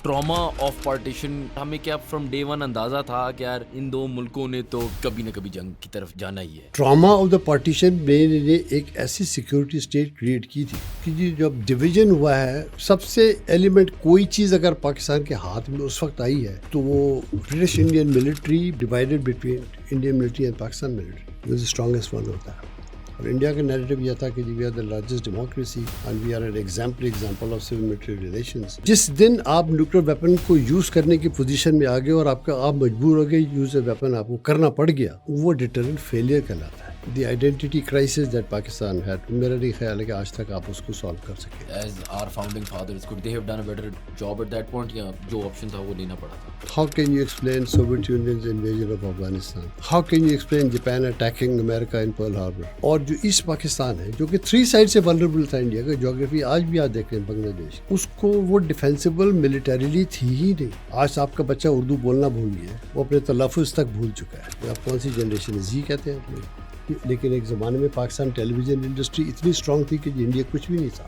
Trauma of partition ہمیں کیا from day one اندازہ تھا کہ یار ان دو ملکوں نے تو کبھی نہ کبھی جنگ کی طرف جانا ہی ہے. ٹراما آف دا پارٹیشن نے ایک ایسی سیکورٹی اسٹیٹ کریٹ کی تھی کہ جی جب ڈویژن ہوا ہے سب سے ایلیمنٹ کوئی چیز اگر پاکستان کے ہاتھ میں اس وقت آئی ہے تو وہ British Indian military divided between Indian military and Pakistan military was the strongest one ہوتا ہے. اور انڈیا کا نیریٹو یہ تھا کہ we are the largest democracy and we are an example of civil military relations. جس دن آپ نیوکلیر ویپن کو یوز کرنے کی پوزیشن میں آ گئے اور آپ مجبور ہو گئے یوز اے ویپن آپ کو کرنا پڑ گیا, وہ ڈیٹرنٹ فیلئر کہلاتا ہے. The identity crisis that Pakistan had, میرا نہیں خیال ہے کہ آج تک آپ اس کو سالو کر سکیں. As our founding fathers could they have done a better job at that point یا جو آپشن تھا وہ لینا پڑا تھا؟ How can you explain Soviet Union's invasion of Afghanistan? How can you explain Japan attacking America in Pearl Harbor? اور جو asset Pakistan ہے جو کہ 3 سائڈ سے ولنریبل تھا انڈیا کا جغرافی, آج بھی آپ دیکھیں بنگلہ دیش اس کو وہ ڈیفینسیبل ملیٹریلی تھی ہی نہیں. آج آپ کا بچہ اردو بولنا بھول گیا ہے, وہ اپنے تلفظ تک بھول چکا ہے. آپ کون سی جنریشن ہے, زی کہتے ہیں اپنے. لیکن ایک زمانے میں پاکستان ٹیلی ویژن انڈسٹری اتنی اسٹرانگ تھی کہ انڈیا کچھ بھی نہیں تھا.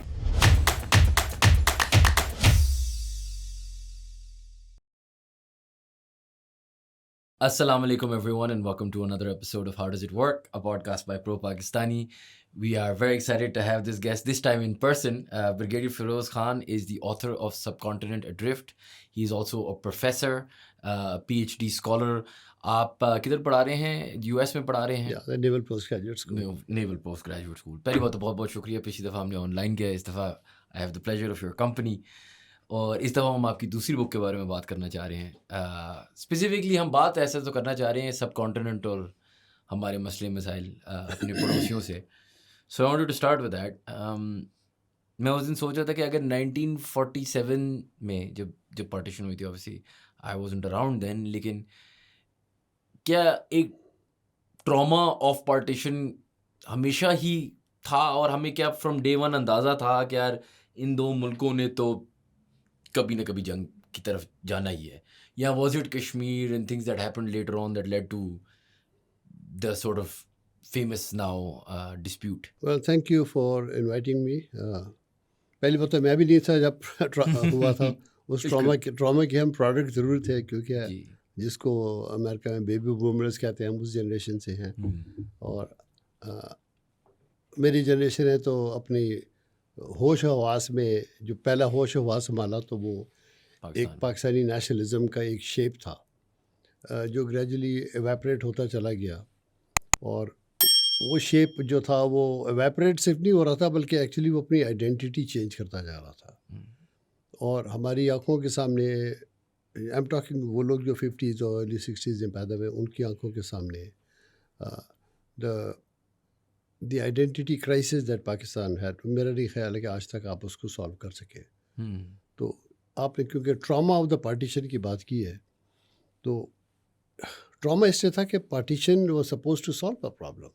Assalamu alaikum everyone and welcome to another episode of How Does It Work, a podcast by Pro Pakistani. We are very excited to have this guest, this time in person. Brigadier Feroz Khan is the author of Subcontinent Adrift. He is also a professor, PhD scholar. آپ کدھر پڑھا رہے ہیں؟ U S میں پڑھا رہے ہیں؟ نیول post graduate school. نیول post graduate school. پہلی بات تو بہت بہت شکریہ, پچھلی دفعہ ہم نے آن لائن کیا, اس دفعہ I have the pleasure of your company. اور اس دفعہ ہم آپ کی دوسری بک کے بارے میں بات کرنا چاہ رہے ہیں. اسپیسیفکلی ہم بات ایسا تو کرنا چاہ رہے ہیں سب کانٹیننٹ اور ہمارے مسئلے مسائل اپنے پڑوسیوں سے. So I want to start with that. میں اس دن سوچ رہا تھا کہ اگر 1947 میں جب پارٹیشن ہوئی تھی, obviously I wasn't around then, لیکن کیا ایک ٹراما آف پارٹیشن ہمیشہ ہی تھا اور ہمیں کیا فرام ڈے ون اندازہ تھا کہ یار ان دو ملکوں نے تو کبھی نہ کبھی جنگ کی طرف جانا ہی ہے, یا was it Kashmir and things that happened later on that lead to the sort of famous now dispute? Well thank you for inviting me. پہلی بات تو میں بھی نہیں تھا جب ہوا تھا. اس ٹراما کے ہم پروڈکٹ ضرور تھے, کیونکہ جس کو امریکہ میں بیبی بومرز کہتے ہیں ہم اس جنریشن سے ہیں. اور میری جنریشن ہے تو اپنی ہوش و حواس میں جو پہلا ہوش و حواس سنبھالا تو وہ ایک پاکستانی نیشنلزم کا ایک شیپ تھا جو گریجولی ایویپریٹ ہوتا چلا گیا. اور وہ شیپ جو تھا وہ ایویپریٹ صرف نہیں ہو رہا تھا بلکہ ایکچولی وہ اپنی آئیڈینٹی چینج کرتا جا رہا تھا. اور ہماری آنکھوں کے سامنے آئی ایم ٹاکنگ وہ لوگ جو 50s اور ارلی 60s میں پیدا ہوئے, ان کی آنکھوں کے سامنے the identity crisis that Pakistan had, میرا نہیں خیال ہے کہ آج تک آپ اس کو سالو کر سکیں. تو آپ نے کیونکہ ٹراما آف دا پارٹیشن کی بات کی ہے, تو ٹراما اس سے تھا کہ partition was suppose to solve a problem,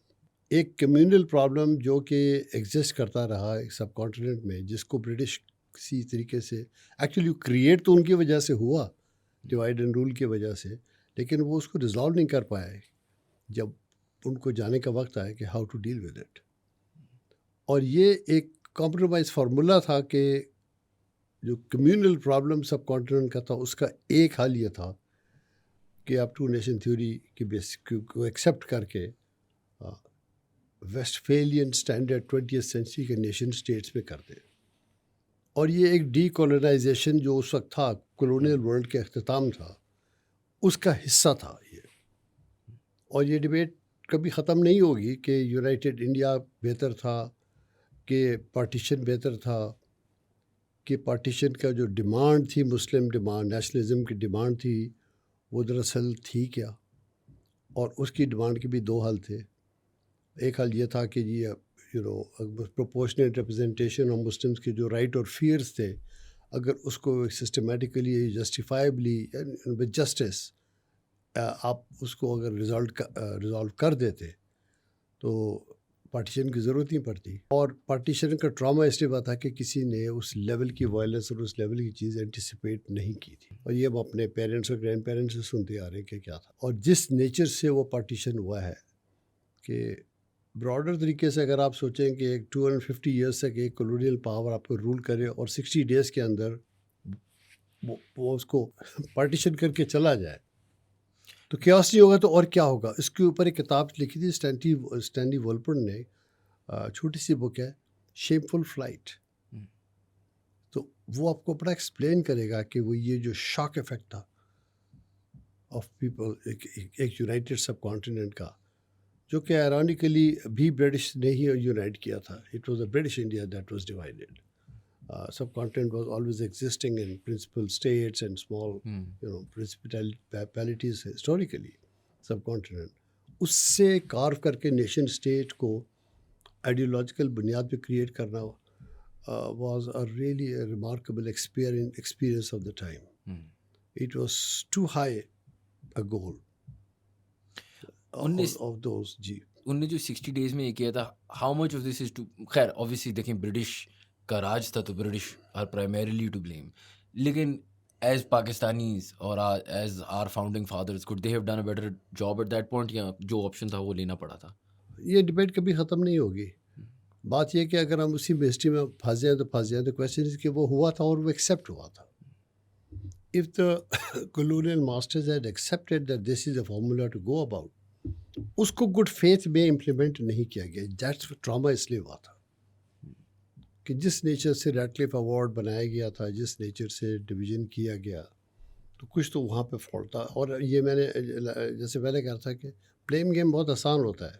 ایک کمیونل پرابلم جو کہ ایگزسٹ کرتا رہا ایک سب کانٹیننٹ میں, جس کو برٹش کسی طریقے سے ایکچولی کریٹ تو ان کی وجہ سے ہوا, ڈیوائڈ اینڈ رول کی وجہ سے, لیکن وہ اس کو ریزالو نہیں کر پائے جب ان کو جانے کا وقت آیا کہ how to deal with it. اور یہ ایک کمپرومائز فارمولا تھا کہ جو کمیونل پرابلم سب کانٹیننٹ کا تھا اس کا ایک حل یہ تھا کہ آپ ٹو نیشن تھیوری کی بیس کو ایکسیپٹ کر کے ویسٹ فیلین اسٹینڈرڈ 20th سینچری کے نیشن اسٹیٹس میں کر دیں. اور یہ ایک ڈی کولونائزیشن جو اس وقت تھا, کولونیل ورلڈ کے اختتام تھا, اس کا حصہ تھا یہ. اور یہ ڈبیٹ کبھی ختم نہیں ہوگی کہ یونائٹڈ انڈیا بہتر تھا کہ پارٹیشن بہتر تھا, کہ پارٹیشن کا جو ڈیمانڈ تھی, مسلم ڈیمانڈ, نیشنلزم کی ڈیمانڈ تھی, وہ دراصل تھی کیا. اور اس کی ڈیمانڈ کے بھی 2 حل تھے. ایک حل یہ تھا کہ پروپورشنیٹ ریپرزنٹیشن آف مسلمس کے جو رائٹ اور فیئرس تھے, اگر اس کو سسٹمیٹیکلی جسٹیفائبلی ود جسٹس آپ اس کو اگر ریزالو کر دیتے تو پارٹیشن کی ضرورت نہیں پڑتی. اور پارٹیشن کا ٹراما اس لیے تھا کہ کسی نے اس لیول کی وائلنس اور اس لیول کی چیز اینٹیسپیٹ نہیں کی تھی. اور یہ ہم اپنے پیرنٹس اور گرینڈ پیرنٹس سے سنتے آ رہے ہیں کہ کیا تھا. اور جس نیچر سے وہ پارٹیشن ہوا ہے کہ براڈر طریقے سے اگر آپ سوچیں کہ ایک 250 ایئرس تک ایک کولونیل پاور آپ کو رول کرے اور 60 days کے اندر وہ اس کو پارٹیشن کر کے چلا جائے تو کیاس نہیں ہوگا. تو اور کیا ہوگا. اس کے اوپر ایک کتاب لکھی تھی اسٹینلی وولپرن نے, چھوٹی سی بک ہے, شیمفل فلائٹ. تو وہ آپ کو بڑا ایکسپلین کرے گا کہ وہ یہ جو شاک افیکٹ تھا آف پیپل ایک یونائٹیڈ سب کانٹیننٹ کا, جو کہ آئرونیکلی بھی برٹش نے ہی یونائٹ کیا تھا. It was a British India that was divided. Subcontinent was always existing in principal states and small principalities historically. Subcontinent اس سے کارو کر کے نیشن اسٹیٹ کو آئیڈیولوجیکل بنیاد پہ کریٹ کرنا was a really a remarkable experience of the time. It was too high a goal of those. جی ان نے جو 60 days میں یہ کیا تھا, how much of this is to, خیر obviously دیکھیں برٹش کا راج تھا تو British are primarily to blame, لیکن as Pakistanis اور as our founding fathers could they have done a better job at that point, یا جو آپشن تھا وہ لینا پڑا تھا؟ یہ ڈبیٹ کبھی ختم نہیں ہوگی. بات یہ کہ اگر ہم اسی ہسٹری میں پھنس جائیں تو کویسچن ہے کہ وہ ہوا تھا اور وہ ایکسیپٹ ہوا تھا. If the colonial masters had accepted that this is a formula to go about, اس کو گڈ فیتھ میں امپلیمنٹ نہیں کیا گیا. دیٹس ٹراما اس لیے ہوا تھا کہ جس نیچر سے ریڈکلف ایوارڈ بنایا گیا تھا, جس نیچر سے ڈویژن کیا گیا, تو کچھ تو وہاں پہ فالٹ تھا. اور یہ میں نے جیسے پہلے کہا تھا کہ پلین گیم بہت آسان ہوتا ہے,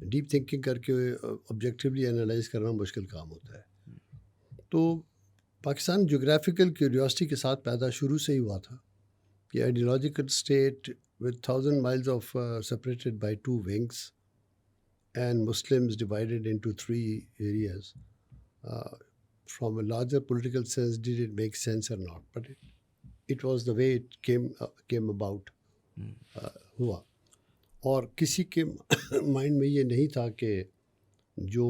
ڈیپ تھنکنگ کر کے آبجیکٹیولی انالائز کرنا مشکل کام ہوتا ہے. تو پاکستان جغرافیکل کیوریوسٹی کے ساتھ پیدا شروع سے ہی ہوا تھا کہ ideological state with 1000 miles of separated by 2 wings and Muslims divided into 3 areas. From a larger political sense, did it make sense or not? But it was the way it came about. ہوا. اور کسی کے mind میں یہ نہیں تھا کہ جو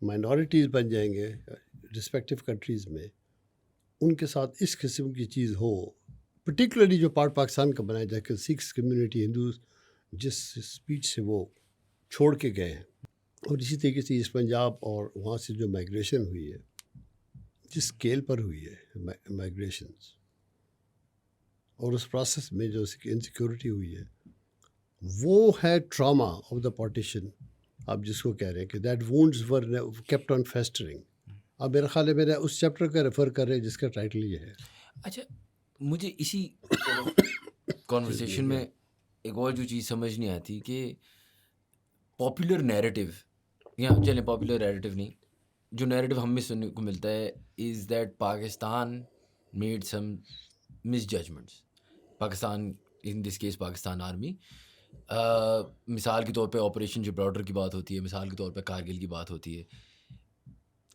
مائنورٹیز بن جائیں گے رسپیکٹیو کنٹریز میں, ان کے ساتھ اس قسم کی چیز ہو, پرٹیکولرلی جو پارٹ پاکستان کا بنایا جائے کہ سکھ کمیونٹی ہندوز جس اسپیچ سے وہ چھوڑ کے گئے ہیں, اور اسی طریقے سے اس پنجاب اور وہاں سے جو مائگریشن ہوئی ہے, جس اسکیل پر ہوئی ہے مائگریشنز, اور اس پروسیس میں جو انسیکیورٹی ہوئی ہے, وہ ہے ٹراما آف دا پارٹیشن. آپ جس کو کہہ رہے ہیں کہ دیٹ وونڈز ور کیپٹ آن فیسٹرنگ. اب میرا خیال ہے میرا اس چیپٹر کا ریفر کر رہے ہیں جس کا ٹائٹل یہ ہے. اچھا, مجھے اسی کانورسیشن میں ایک اور جو چیز سمجھ نہیں آتی کہ پاپولر نیریٹو, یا چلیں پاپولر نیریٹو نہیں, جو نیریٹو ہم میں سننے کو ملتا ہے is that Pakistan made some misjudgements. Pakistan in this case Pakistan army, مثال کے طور پہ آپریشن جبرالٹر کی بات ہوتی ہے, مثال کے طور پہ کارگل کی بات ہوتی ہے.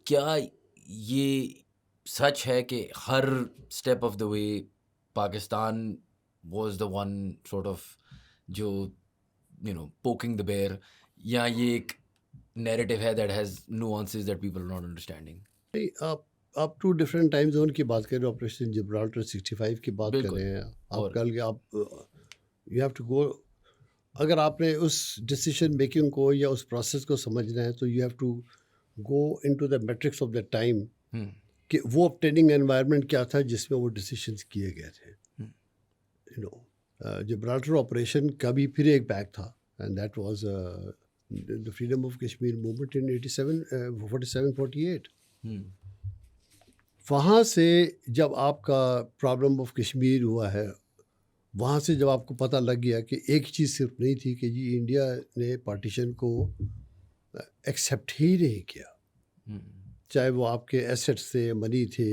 کیا یہ سچ ہے کہ ہر step of the way Pakistan was the one sort of جو پوکنگ دا بیئر, یا یہ ایک نیریٹو ہے that has nuances that people are not understanding? آپ ٹو ڈفرینٹ ٹائم زون کی بات کر رہے ہیں, آپریشن جبرالٹر 65 کی بات کر رہے ہیں آپ. کل آپ یو ہیو ٹو گو, اگر آپ نے اس ڈیسیشن میکنگ کو یا اس پروسیس کو سمجھنا ہے تو you have to go in to the matrix of the time کہ وہ ٹریننگ انوائرمنٹ کیا تھا جس میں وہ ڈیسیشنس کیے گئے تھے. جبرالٹر آپریشن کا بھی پھر ایک بیک تھا, and that was the freedom of Kashmir movement ان 47-48. وہاں سے جب آپ کا پرابلم آف کشمیر ہوا ہے, وہاں سے جب آپ کو پتہ لگ گیا کہ ایک چیز صرف نہیں تھی کہ جی انڈیا نے پارٹیشن کو ایکسیپٹ ہی نہیں کیا, چاہے وہ آپ کے ایسٹس تھے, منی تھے,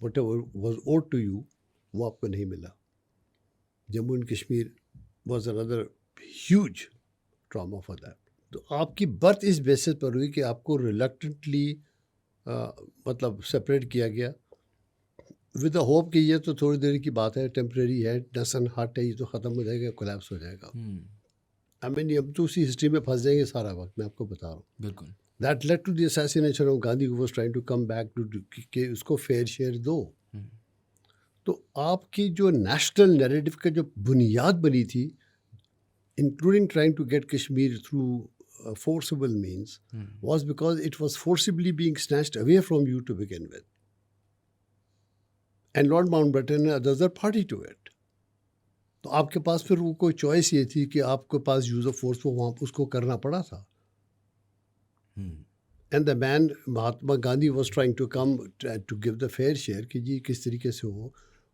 whatever was owed to you, وہ آپ کو نہیں ملا. Jammu and Kashmir was under huge trauma for that. تو آپ کی برتھ اس بیسس پر ہوئی کہ آپ کو ریلکٹنٹلی مطلب سپریٹ کیا گیا ود دا ہوپ کہ یہ تو تھوڑی دیر کی بات ہے, ٹیمپریری ہے, ڈسن ہٹ ہے, یہ تو ختم ہو جائے گا, کولیپس ہو جائے گا. آئی مین اب تو اسی ہسٹری میں پھنس جائیں گے سارا وقت, میں آپ کو بتا رہا ہوں. بالکل. That lead to the assassination of Gandhi was trying to come back to کہ اس کو فیئر شیئر دو. تو آپ کی جو نیشنل نیریٹو کا جو بنیاد بنی تھی, including trying to get Kashmir through forcible means, was because it was forcibly being snatched away from you to begin with. And Lord Mountbatten others are party to it. تو آپ کے پاس پھر وہ کوئی چوائس یہ تھی کہ آپ کے پاس یوز آف فورس وہاں اس کو کرنا پڑا تھا. And the man Mahatma Gandhi was trying to come to give the fair share کہ جی کس طریقے سے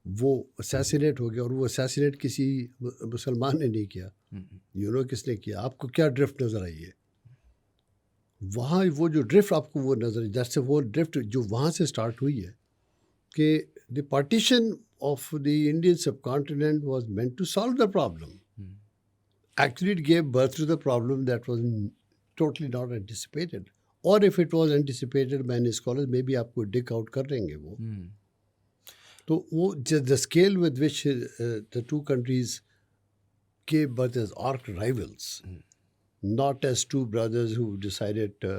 وہ اسیسینیٹ ہو گیا, اور وہ اسیسینیٹ کسی مسلمان نے نہیں کیا. کس نے کیا؟ آپ کو کیا ڈرفٹ نظر آئی ہے وہاں؟ وہ جو ڈرفٹ آپ کو وہ نظر جیسے وہ ڈرفٹ جو وہاں سے اسٹارٹ ہوئی ہے کہ the partition of the Indian subcontinent was meant to solve the problem. Actually it gave birth to the problem that was totally not anticipated, اور if it was anticipated many scholars میں بھی آپ کو ڈگ out کر دیں گے وہ. تو وہ the scale with which the two countries gave birth as arch rivals, not as two brothers who decided to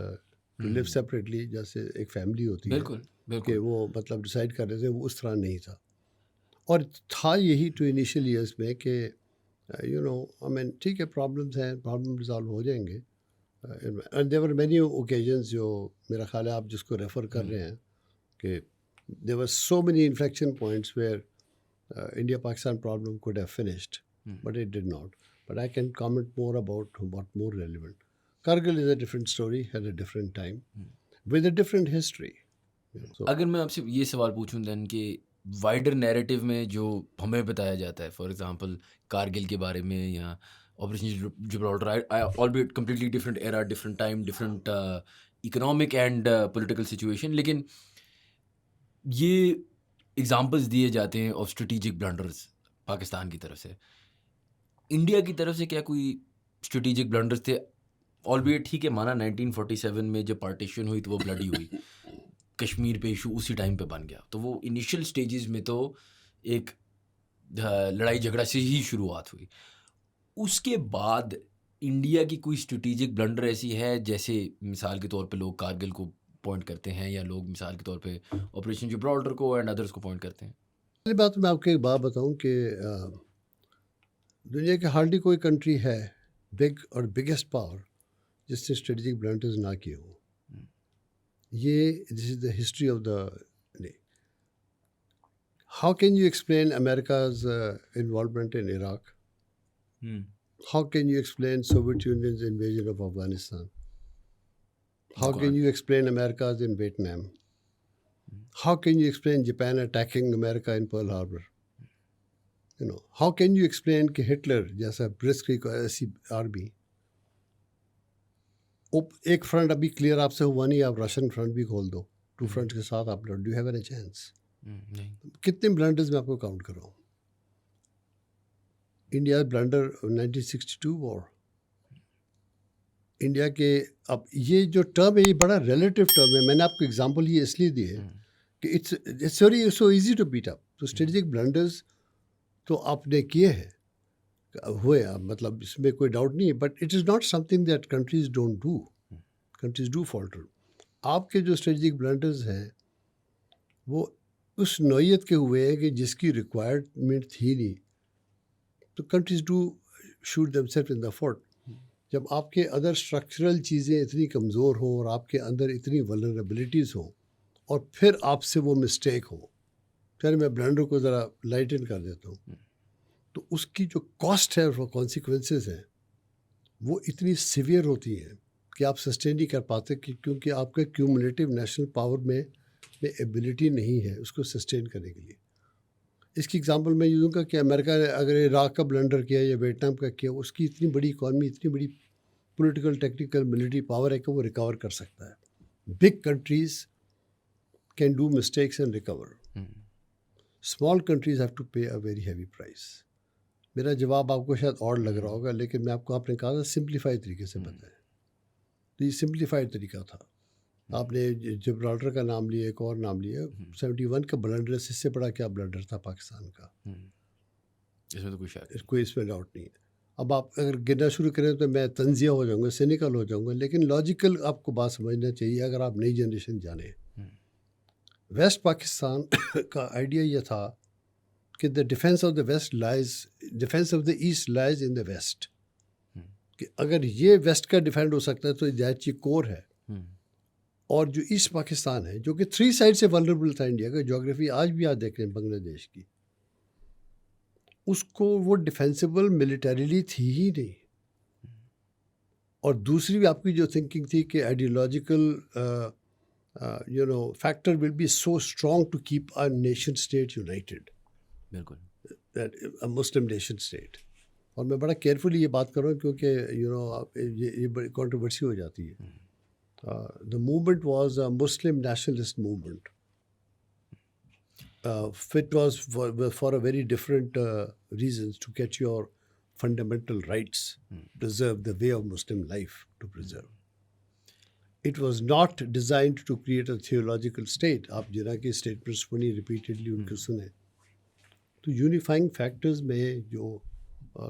live separately. جیسے ایک فیملی ہوتی ہے بالکل کہ وہ مطلب ڈیسائڈ کر رہے تھے, وہ اس طرح نہیں تھا. اور تھا یہی ٹو انیشیل ایئرس میں کہ ٹھیک ہے پرابلمس ہیں, پرابلم ریزالو ہو جائیں گے. And there were many occasions جو میرا خیال ہے آپ جس کو ریفر کر رہے ہیں کہ there were so many inflection points where India Pakistan problem could have finished. But it did not. But I can comment more about what more relevant. Kargil is a different story at a different time with a different history. اگر میں آپ سے یہ سوال پوچھوں دین کہ wider narrative میں جو ہمیں بتایا جاتا ہے, فار ایگزامپل کارگل کے بارے میں یا operation Gibraltar, albeit completely different era, different time, different economic and political situation, لیکن یہ ایگزامپلس دیے جاتے ہیں آف اسٹریٹجک بلنڈرز پاکستان کی طرف سے. انڈیا کی طرف سے کیا کوئی اسٹریٹجک بلنڈرز تھے؟ آلبیٹ ٹھیک ہے مانا 1947 میں جب پارٹیشن ہوئی تو وہ بلڈی ہوئی, کشمیر پہ ایشو اسی ٹائم پہ بن گیا, تو وہ انیشیل سٹیجز میں تو ایک لڑائی جھگڑا سے ہی شروعات ہوئی. اس کے بعد انڈیا کی کوئی اسٹریٹجک بلنڈر ایسی ہے جیسے مثال کے طور پہ لوگ کارگل کو پوائنٹ کرتے ہیں, یا لوگ مثال کے طور پہ آپریشن جبرالٹر کو اینڈ ادرس کو پوائنٹ کرتے ہیں؟ پہلی بات میں آپ کو ایک بات بتاؤں کہ دنیا کی ہارڈلی کوئی کنٹری ہے بگ اور بگیسٹ پاور جس نے اسٹریٹجک بلنڈرز نہ کیے ہوں. یہ this is the history of the day. How can you explain America's involvement in Iraq? How can you explain Soviet Union's invasion of Afghanistan? How can you explain America's in Vietnam? How can you explain Japan attacking America in Pearl Harbor? How can you explain کہ Hitler جیسا برسکری کو ایسی army ایک front ابھی clear آپ سے ہوا نہیں, آپ رشین فرنٹ بھی کھول دو, ٹو فرنٹ کے ساتھ آپ لڑ, do you have an chance? کتنے بلنڈرز میں آپ کو کاؤنٹ کراؤں؟ انڈیا بلنڈر 1962 وار, انڈیا کے اب یہ جو ٹرم ہے یہ بڑا ریلیٹیو ٹرم ہے. میں نے آپ کو اگزامپل یہ اس لیے دی ہے کہ it's very so easy to beat up. تو اسٹریٹجک بلنڈرز تو آپ نے کیے ہیں, ہوئے, مطلب اس میں کوئی ڈاؤٹ نہیں ہے, but it is not some thing that countries don't do. Countries do falter. آپ کے جو اسٹریٹجک بلنڈرز ہیں وہ اس نوعیت کے ہوئے ہیں کہ جس کی ریکوائرمنٹ تھی نہیں, تو countries do shoot them self in the foot. جب آپ کے ادر اسٹرکچرل چیزیں اتنی کمزور ہوں اور آپ کے اندر اتنی ولنریبلٹیز ہوں اور پھر آپ سے وہ مسٹیک ہو, چلے میں بلنڈر کو ذرا لائٹن کر دیتا ہوں, تو اس کی جو کاسٹ ہے اور کانسیکوینسز ہیں وہ اتنی سیویئر ہوتی ہیں کہ آپ سسٹین نہیں کر پاتے, کیونکہ آپ کے کیومولیٹیو نیشنل پاور میں ایبلٹی نہیں ہے اس کو سسٹین کرنے کے لیے. اس کی اگزامپل میں یہ دوں گا کہ امریکہ نے اگر عراق کا بلنڈر کیا یا ویٹنام کا کیا, اس کی اتنی بڑی اکانومی, اتنی بڑی پولیٹیکل ٹیکنیکل ملٹری پاور ہے کہ وہ ریکور کر سکتا ہے. Big countries can do mistakes and recover. Small countries have to pay a very heavy price. میرا جواب آپ کو شاید اور لگ رہا ہوگا, لیکن میں آپ نے کہا تھا سمپلیفائی طریقے سے بتائیں. تو یہ سمپلیفائڈ طریقہ تھا. آپ نے جبرالٹر کا نام لیا, ایک اور نام لیا, 71 کا بلنڈر, اس سے بڑا کیا بلنڈر تھا پاکستان کا, اس میں تو کوئی اس میں ڈاؤٹ نہیں ہے. اب آپ اگر گرنا شروع کریں تو میں تنزیہ ہو جاؤں گا, سینیکل ہو جاؤں گا, لیکن لاجیکل آپ کو بات سمجھنا چاہیے اگر آپ نئی جنریشن جانیں. ویسٹ پاکستان کا آئیڈیا یہ تھا کہ the defence of the west lies, defence of the east lies in the west. کہ اگر یہ ویسٹ کا ڈیفینڈ ہو سکتا ہے تو دیٹ یہ کور ہے, اور جو ایسٹ پاکستان ہے جو کہ 3 سائڈ سے ولنریبل تھا انڈیا کا، جغرافی آج بھی آپ دیکھ رہے ہیں بنگلہ دیش کی، اس کو وہ ڈیفینسیبل ملیٹریلی تھی ہی نہیں. اور دوسری بھی آپ کی جو تھنکنگ تھی کہ ideological factor will be so strong to keep a nation state united, بالکل مسلم نیشن اسٹیٹ. اور میں بڑا کیئرفلی یہ بات کر رہا ہوں کیونکہ یہ بڑی کنٹروورسی ہو جاتی ہے. The movement was a Muslim nationalist movement. It was for a very different reasons, to get your fundamental rights, preserve the way of Muslim life to preserve. It was not designed to create a theological state. آپ جنہاں کی statements سنی repeatedly ان کو سنیں تو unifying factors میں جو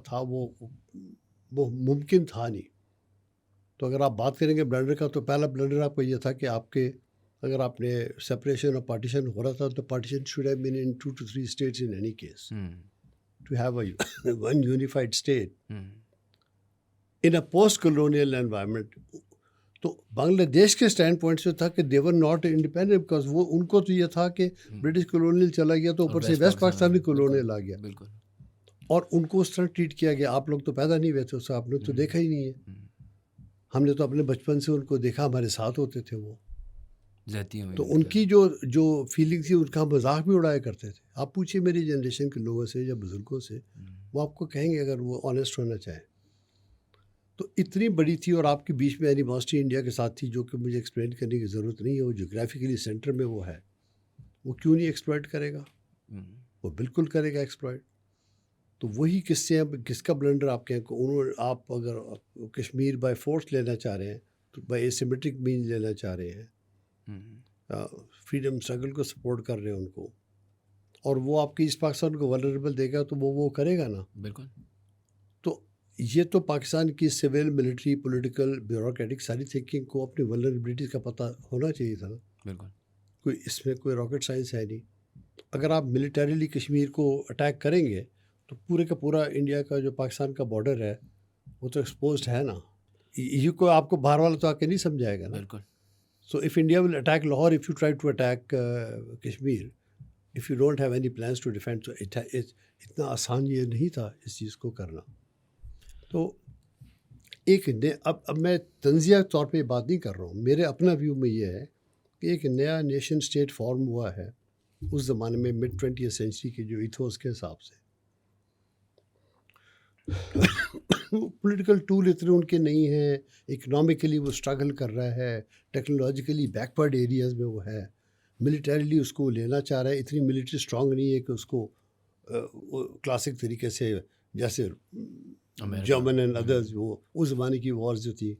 تھا وہ ممکن تھا نہیں. تو اگر آپ بات کریں گے بلنڈر کا، تو پہلا بلنڈر آپ کو یہ تھا کہ آپ کے اگر آپ نے سپریشن اور پارٹیشن ہو رہا تھا تو partition should have been in 2 to 3 states in any case. To have one unified state in a post-colonial environment. تو بنگلہ دیش کے اسٹینڈ پوائنٹ سے تھا کہ they were not independent because وہ ان کو تو یہ تھا کہ برٹش کولونیل چلا گیا تو اوپر سے ویسٹ پاکستان بھی کولونیل آ گیا، اور ان کو اس طرح ٹریٹ کیا گیا. آپ لوگ تو پیدا نہیں ہوئے تھے اس سے، آپ نے تو دیکھا ہی نہیں ہے. ہم نے تو اپنے بچپن سے ان کو دیکھا، ہمارے ساتھ ہوتے تھے وہ. تو ان کی جو فیلنگ تھی ان کا مذاق بھی اڑایا کرتے تھے. آپ پوچھیے میری جنریشن کے لوگوں سے یا بزرگوں سے، وہ آپ کو کہیں گے اگر وہ آنیسٹ ہونا چاہیں. تو اتنی بڑی تھی، اور آپ کے بیچ میں اینیموسٹی انڈیا کے ساتھ تھی جو کہ مجھے ایکسپلین کرنے کی ضرورت نہیں ہے. وہ جغرافیکلی سینٹر میں وہ ہے، وہ کیوں نہیں ایکسپلائٹ کرے گا؟ وہ بالکل کرے گا ایکسپلائٹ. تو وہی قصے ہیں. کس کا بلنڈر آپ کہیں کہ آپ اگر کشمیر بائی فورس لینا چاہ رہے ہیں تو بائی ایسیمیٹرک مینز لینا چاہ رہے ہیں، فریڈم اسٹرگل کو سپورٹ کر رہے ہیں ان کو، اور وہ آپ کی اس پاکستان کو ولنریبل دے گا تو وہ کرے گا نا. بالکل. تو یہ تو پاکستان کی سول ملٹری پولیٹیکل بیوروکریٹک ساری تھنکنگ کو اپنی ولنریبلٹیز کا پتہ ہونا چاہیے تھا نا. بالکل. کوئی اس میں کوئی راکٹ سائنس ہے نہیں. اگر آپ ملیٹریلی کشمیر کو اٹیک کریں گے تو پورے کا پورا انڈیا کا جو پاکستان کا بارڈر ہے وہ تو ایکسپوزڈ ہے نا. یہ کو آپ کو باہر والا تو آ کے نہیں سمجھائے گا نا. بالکل. So if India will attack Lahore, if you try to attack Kashmir, if you don't have any plans to defend, اتنا آسان یہ نہیں تھا اس چیز کو کرنا. تو ایک اب میں تنزیہ طور پہ بات نہیں کر رہا ہوں، میرے اپنا ویو میں یہ ہے کہ ایک نیا نیشن اسٹیٹ فارم ہوا ہے اس زمانے میں mid 20th century کے جو ایتھوس کے حساب سے. پولیٹیکل ٹول اتنے ان کے نہیں ہیں، اکنامکلی وہ اسٹرگل کر رہا ہے، ٹیکنالوجیکلی بیکورڈ ایریاز میں وہ ہے، ملیٹریلی اس کو لینا چاہ رہا ہے. اتنی ملٹری اسٹرانگ نہیں ہے کہ اس کو کلاسک طریقے سے جیسے جرمن اینڈ ادرز، وہ اس زمانے کی وارز جو تھی،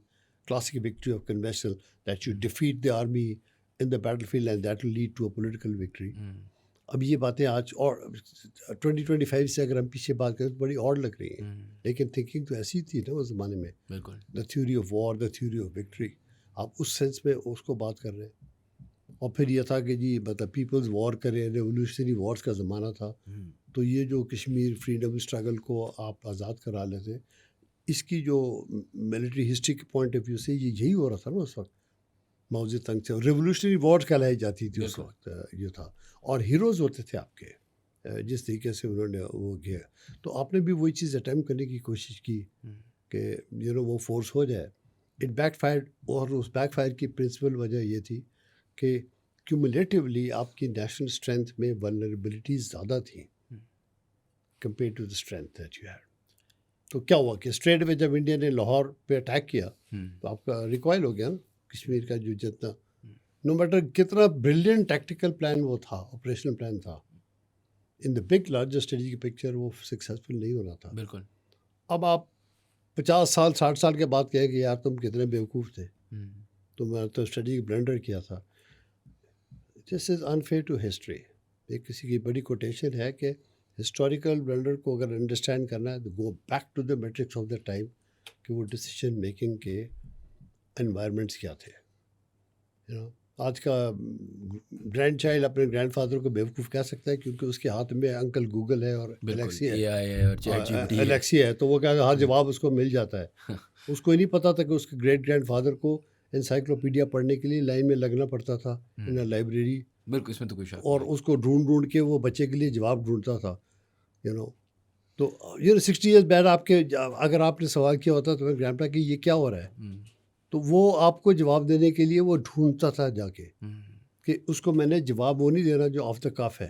classic victory of conventional, that you defeat the army in the battlefield and that will lead to a political victory. اب یہ باتیں آج اور 2025 سے اگر ہم پیچھے بات کریں تو بڑی اور لگ رہی ہیں، لیکن تھنکنگ تو ایسی تھی نا اس زمانے میں. بالکل. The theory of war, the theory of victory, آپ اس سینس میں اس کو بات کر رہے ہیں. اور پھر یہ تھا کہ جی مطلب پیپلز وار کریں، ریولیوشنری وارز کا زمانہ تھا. تو یہ جو کشمیر فریڈم اسٹرگل کو آپ آزاد کرا لیتے، اس کی جو ملٹری ہسٹری کے پوائنٹ آف ویو سے یہی ہو رہا تھا نا اس وقت. ماؤ زے تنگ سے ریولیوشنری وارز کہلائی جاتی تھی اس وقت، یہ تھا. اور ہیروز ہوتے تھے آپ کے جس طریقے سے انہوں نے وہ کیا. تو آپ نے بھی وہی چیز اٹیمپٹ کرنے کی کوشش کی کہ وہ فورس ہو جائے. اٹ بیک فائرڈ، اور اس بیک فائر کی پرنسپل وجہ یہ تھی کہ کیومولیٹیولی آپ کی نیشنل اسٹرینتھ میں ولنریبلٹیز زیادہ تھیں compared to the strength that you had. تو کیا ہوا کہ اسٹریٹ میں جب انڈیا نے لاہور پہ اٹیک کیا تو آپ کا ریکوائل ہو گیا نا کشمیر کا. جو جتنا نو میٹر کتنا بریلینٹ ٹیکٹیکل پلان وہ تھا، آپریشنل پلان تھا، in the big larger strategic picture وہ سکسیزفل نہیں ہونا تھا. بالکل. اب آپ 50 سال 60 سال کے بعد کہیں کہ یار تم کتنے بیوقوف تھے، تم نے تو اسٹریٹجک بلنڈر کیا تھا. This is unfair to history. ایک کسی کی بڑی کوٹیشن ہے کہ ہسٹوریکل بلنڈر کو اگر انڈرسٹینڈ کرنا ہے تو go back to the matrix of the time کہ وہ ڈیسیشن میکنگ کے انوائرمنٹس کیا تھے. آج کا گرینڈ چائلڈ اپنے گرینڈ فادر کو بیوقوف کہہ سکتا ہے کیونکہ اس کے ہاتھ میں انکل گوگل ہے اور الیکسی ہے، تو وہ کہہ ہر جواب اس کو مل جاتا ہے. اس کو نہیں پتا تھا کہ اس کے گریٹ گرینڈ فادر کو انسائکلوپیڈیا پڑھنے کے لیے لائن میں لگنا پڑتا تھا ان لائبریری. بالکل اس میں تو کوئی شک اور اس کو ڈھونڈ کے وہ بچے کے لیے جواب ڈھونڈتا تھا تو 60 ایئرس بیک آپ کے اگر آپ نے سوال کیا ہوتا تو گرینڈ پا کہ یہ کیا ہو رہا ہے تو وہ آپ کو جواب دینے کے لیے وہ ڈھونڈتا تھا جا کے کہ اس کو میں نے جواب وہ نہیں دینا جو آف دا کف ہے.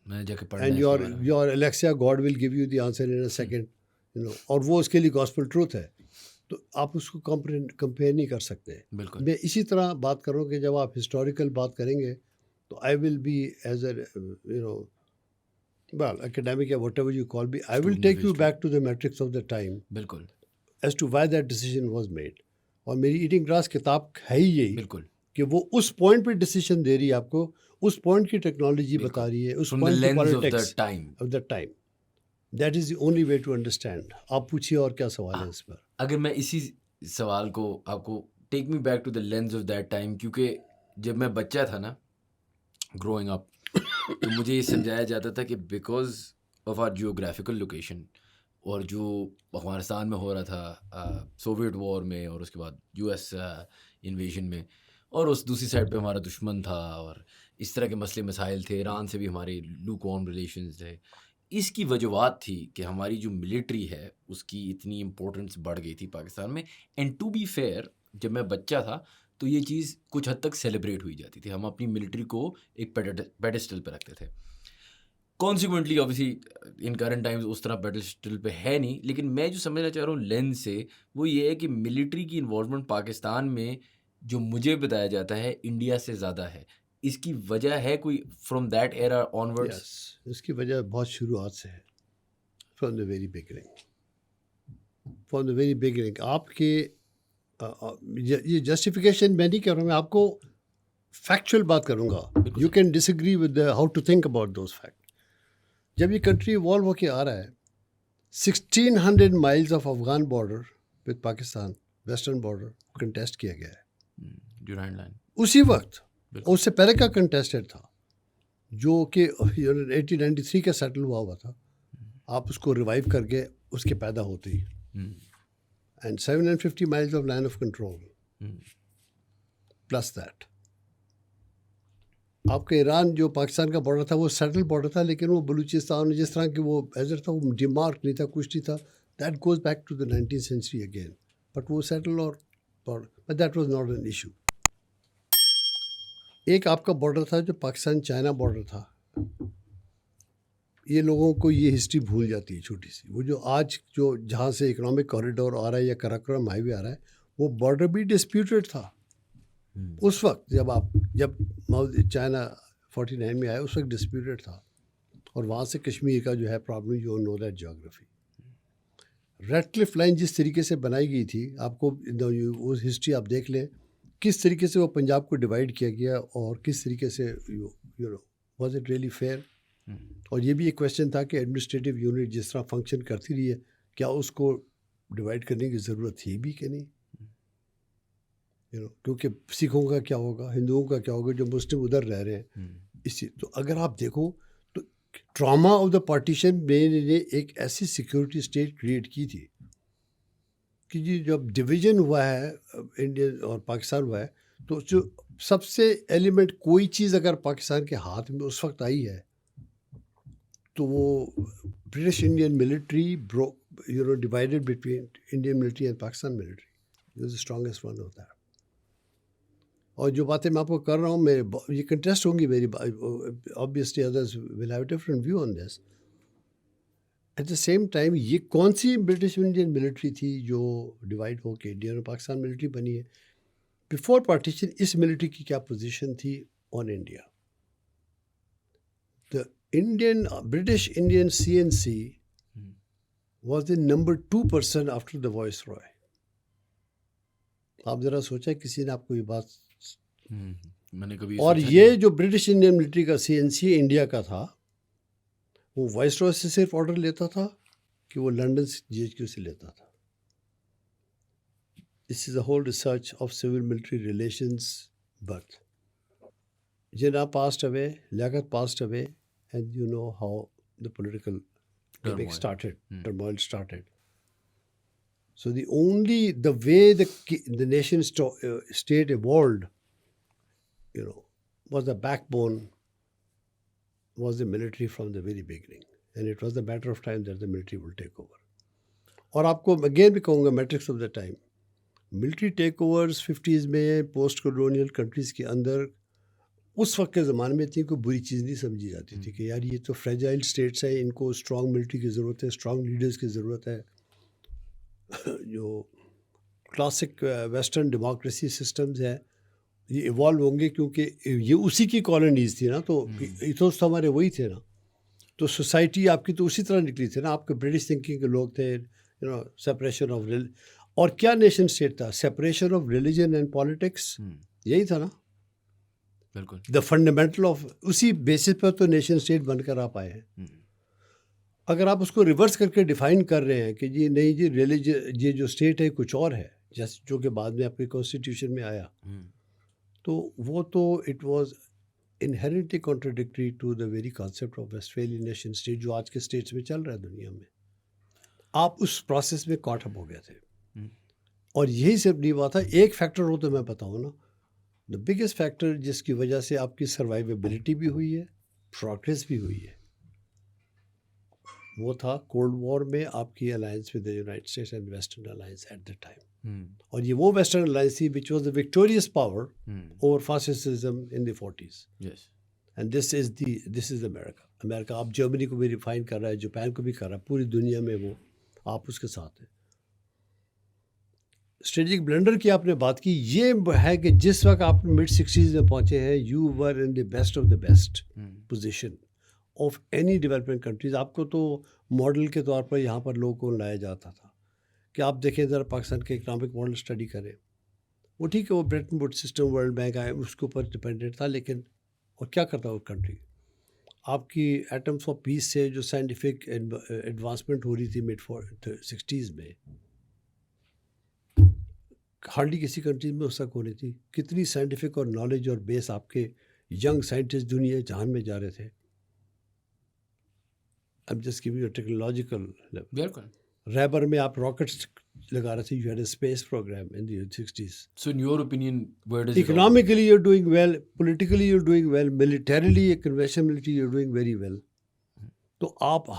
میں جا کے and your alexia God will give you the answer in a second اور وہ اس کے لیے گاسپل ٹروتھ ہے. تو آپ اس کو کمپیئر نہیں کر سکتے. بالکل میں اسی طرح بات کروں کہ جب آپ ہسٹوریکل بات کریں گے تو I will be as a well academic or whatever you call me, I will take you back to the metrics of the time. بالکل as to why that decision was made. اور میری eating class کتاب ہے ہی یہی بالکل کہ وہ اس point پہ ڈیسیجن دے رہی ہے آپ کو, اس پوائنٹ کی ٹیکنالوجی بتا رہی ہے, اس پوائنٹ کی politics of the time. That is the only way to understand. آپ پوچھیے اور کیا سوال ہے اس پر. اگر میں اسی سوال کو آپ کو take me back to the lens of that time, کیونکہ جب میں بچہ تھا نا گروئنگ اپ تو مجھے یہ سمجھایا جاتا تھا کہ because of our geographical location اور جو افغانستان میں ہو رہا تھا سوویٹ وار میں اور اس کے بعد یو ایس انویژن میں, اور اس دوسری سائڈ پہ ہمارا دشمن تھا اور اس طرح کے مسئلے مسائل تھے, ایران سے بھی ہمارے لوک آن ریلیشنز تھے. اس کی وجوہات تھی کہ ہماری جو ملٹری ہے اس کی اتنی امپورٹنس بڑھ گئی تھی پاکستان میں. اینڈ ٹو بی فیئر جب میں بچہ تھا تو یہ چیز کچھ حد تک سیلیبریٹ ہوئی جاتی تھی, ہم اپنی ملٹری کو ایک پیڈسٹل پہ رکھتے تھے. Consequently obviously in current times اس طرح پیڈسٹل پہ ہے نہیں, لیکن میں جو سمجھنا چاہ رہا ہوں لینس سے وہ یہ ہے کہ ملٹری کی انوالومنٹ پاکستان میں جو مجھے بتایا جاتا ہے انڈیا سے زیادہ ہے. اس کی وجہ ہے کوئی فرام دیٹ ایرا آنورڈس؟ اس کی وجہ بہت شروعات سے ہے, from the very beginning. From the very beginning آپ کے یہ جسٹیفیکیشن میں نہیں کر رہا ہوں, میں آپ کو فیکچوئل بات کروں گا. You can disagree with how to think about those fact. جب یہ کنٹری ایوالو ہو کے آ رہا ہے 1600 miles of Afghan border with Pakistan western border contest کیا گیا ہے ڈیورینڈ لائن اسی وقت. اس سے پہلے کا کنٹیسٹڈ تھا جو کہ 1893 کا سیٹل ہوا تھا. آپ اس کو ریوائیو کر کے اس کے پیدا ہوتے ہی and 750 miles of line of control plus that. آپ کا ایران جو پاکستان کا بارڈر تھا وہ سیٹل بارڈر تھا, لیکن وہ بلوچستان جس طرح کہ وہ ایزر تھا وہ ڈیمارک نہیں تھا, کچھ نہیں تھا. That goes back to the 19th century again, but وہ سیٹل اور but that was not an issue. ایک آپ کا بارڈر تھا جو پاکستان چائنا بارڈر تھا. یہ لوگوں کو یہ ہسٹری بھول جاتی ہے چھوٹی سی. وہ جو آج جو جہاں سے اکنامک کوریڈور آ رہا ہے یا کراکرم ہائی وے آ رہا ہے وہ بارڈر بھی ڈسپیوٹیڈ تھا اس وقت. جب چائنا 49 میں آیا اس وقت ڈسپیوٹیڈ تھا, اور وہاں سے کشمیر کا جو ہے problem you know that geography. Radcliffe line جس طریقے سے بنائی گئی تھی, آپ کو وہ ہسٹری آپ دیکھ لیں کس طریقے سے وہ پنجاب کو ڈیوائڈ کیا گیا اور کس طریقے سے you know was it really fair. اور یہ بھی ایک کویشچن تھا کہ ایڈمنسٹریٹو یونٹ جس طرح فنکشن کرتی رہی ہے کیا اس کو ڈیوائڈ کرنے کی ضرورت تھی بھی کہ نہیں. کیونکہ سکھوں کا کیا ہوگا, ہندوؤں کا کیا ہوگا جو مسلم ادھر رہ رہے ہیں. اسی تو اگر آپ دیکھو تو ٹراما آف دا پارٹیشن میں نے ایک ایسی سیکورٹی اسٹیٹ کریٹ کی تھی کہ جی جب ڈویژن ہوا ہے انڈیا اور پاکستان ہوا ہے تو جو سب سے ایلیمنٹ کوئی چیز اگر پاکستان کے ہاتھ میں اس وقت آئی ہے تو وہ British Indian military divided between Indian military and Pakistan military is the strongest one ہوتا ہے. اور جو باتیں میں آپ کو کر رہا ہوں میں یہ کنٹیسٹ ہوں گی میری, obviously others will have different view on this. At the same time یہ کون سی برٹش انڈین ملٹری تھی جو ڈیوائڈ ہو کے انڈیا اور پاکستان ملٹری بنی ہے. بیفور پارٹیشن اس ملٹری کی کیا پوزیشن تھی on India. The Indian British Indian CNC was the number 2 person after the viceroy. آپ ذرا سوچا کسی نے آپ کو یہ بات, میں نے کبھی اور یہ جو برٹش انڈین ملٹری کا CNC انڈیا کا تھا وہ وائس رائے سے صرف آرڈر لیتا تھا کہ وہ لنڈن سے GHQ سے لیتا تھا. This is a whole research of civil military relations. But Jinnah passed away, Liaquat passed away, and you know how the political turmoil started. So the way the nation state evolved, was the backbone, was the military from the very beginning. And it was a matter of time that the military will take over. اور آپ کو again بھی کہوں گا matrix of the time, military takeovers 50s میں post colonial countries کے اندر اس وقت کے زمانے میں اتنی کوئی بری چیز نہیں سمجھی جاتی تھی کہ یار یہ تو فریجائل اسٹیٹس ہیں، ان کو اسٹرانگ ملٹری کی ضرورت ہے، اسٹرانگ لیڈرز کی ضرورت ہے. جو کلاسک ویسٹرن ڈیموکریسی سسٹمز ہیں یہ ایوالو ہوں گے کیونکہ یہ اسی کی کالونیز تھی نا، تو ایتھوس تو ہمارے وہی تھے نا. تو سوسائٹی آپ کی تو اسی طرح نکلی تھی نا. آپ کے برٹش تھنکنگ کے لوگ تھے، سیپریشن آف اور کیا نیشن اسٹیٹ تھا؟ Separation of religion and politics, یہی تھا نا. بالکل دا فنڈامنٹل آف اسی بیسس پر تو نیشن اسٹیٹ بن کر آپ آئے ہیں. اگر آپ اس کو ریورس کر کے ڈیفائن کر رہے ہیں کہ جی نہیں جی ریلیجن یہ جو اسٹیٹ ہے کچھ اور ہے، جیسے جو کہ بعد میں آپ کی کانسٹیٹیوشن میں آیا، تو وہ تو it was inherently contradictory to the very concept of Westphalian nation state جو آج کے اسٹیٹس میں چل رہا ہے دنیا میں. آپ اس پروسیس میں کاٹ اپ ہو گئے تھے. اور یہی صرف نہیں ہوا تھا، ایک فیکٹر ہو تو میں بتاؤں نا، دا بگیسٹ فیکٹر جس کی وجہ سے آپ کی سروائیویبلٹی بھی ہوئی ہے، پروگریس بھی ہوئی ہے، وہ تھا کولڈ وار میں آپ کی alliance with the United States and western alliance at the time. اور یہ وہ ویسٹرن الائنس تھی which was the victorious power over fascism in the 40s. And this is America. امریکہ آپ جرمنی کو بھی ریفائن کر رہا ہے، جاپان کو بھی کر رہا ہے، پوری دنیا میں وہ آپ اس کے ساتھ ہیں. اسٹریٹجک بلنڈر کی آپ نے بات کی، یہ ہے کہ جس وقت آپ مڈ 60s میں پہنچے ہیں، you were in the best of the best position of any development countries. آپ کو تو ماڈل کے طور پر یہاں پر لوگوں کو لایا جاتا تھا کہ آپ دیکھیں ذرا پاکستان کے اکنامک ماڈل اسٹڈی کریں. وہ ٹھیک ہے وہ Britain would system world bank آئے اس کے اوپر ڈپینڈنٹ تھا، لیکن اور کیا کرتا وہ کنٹری؟ آپ کی ایٹمس آف پیس سے جو سائنٹیفک ایڈوانسمنٹ ہو رہی تھی مڈ 60s میں، ہارڈلی کسی کنٹریز میں اس تک ہو رہی تھی. کتنی سائنٹیفک اور نالج اور بیس آپ کے ینگ سائنٹسٹ دنیا جہان میں جا رہے تھے. اب جسٹ گیونگ یو ٹیکنالوجیکل بالکل. ریبر میں آپ راکٹس لگا رہے تھے. You had a space program in the 60s. So in your opinion, where does it all- Economically you're doing well, politically you're doing well, militarily conventional military you're doing very well. تو آپ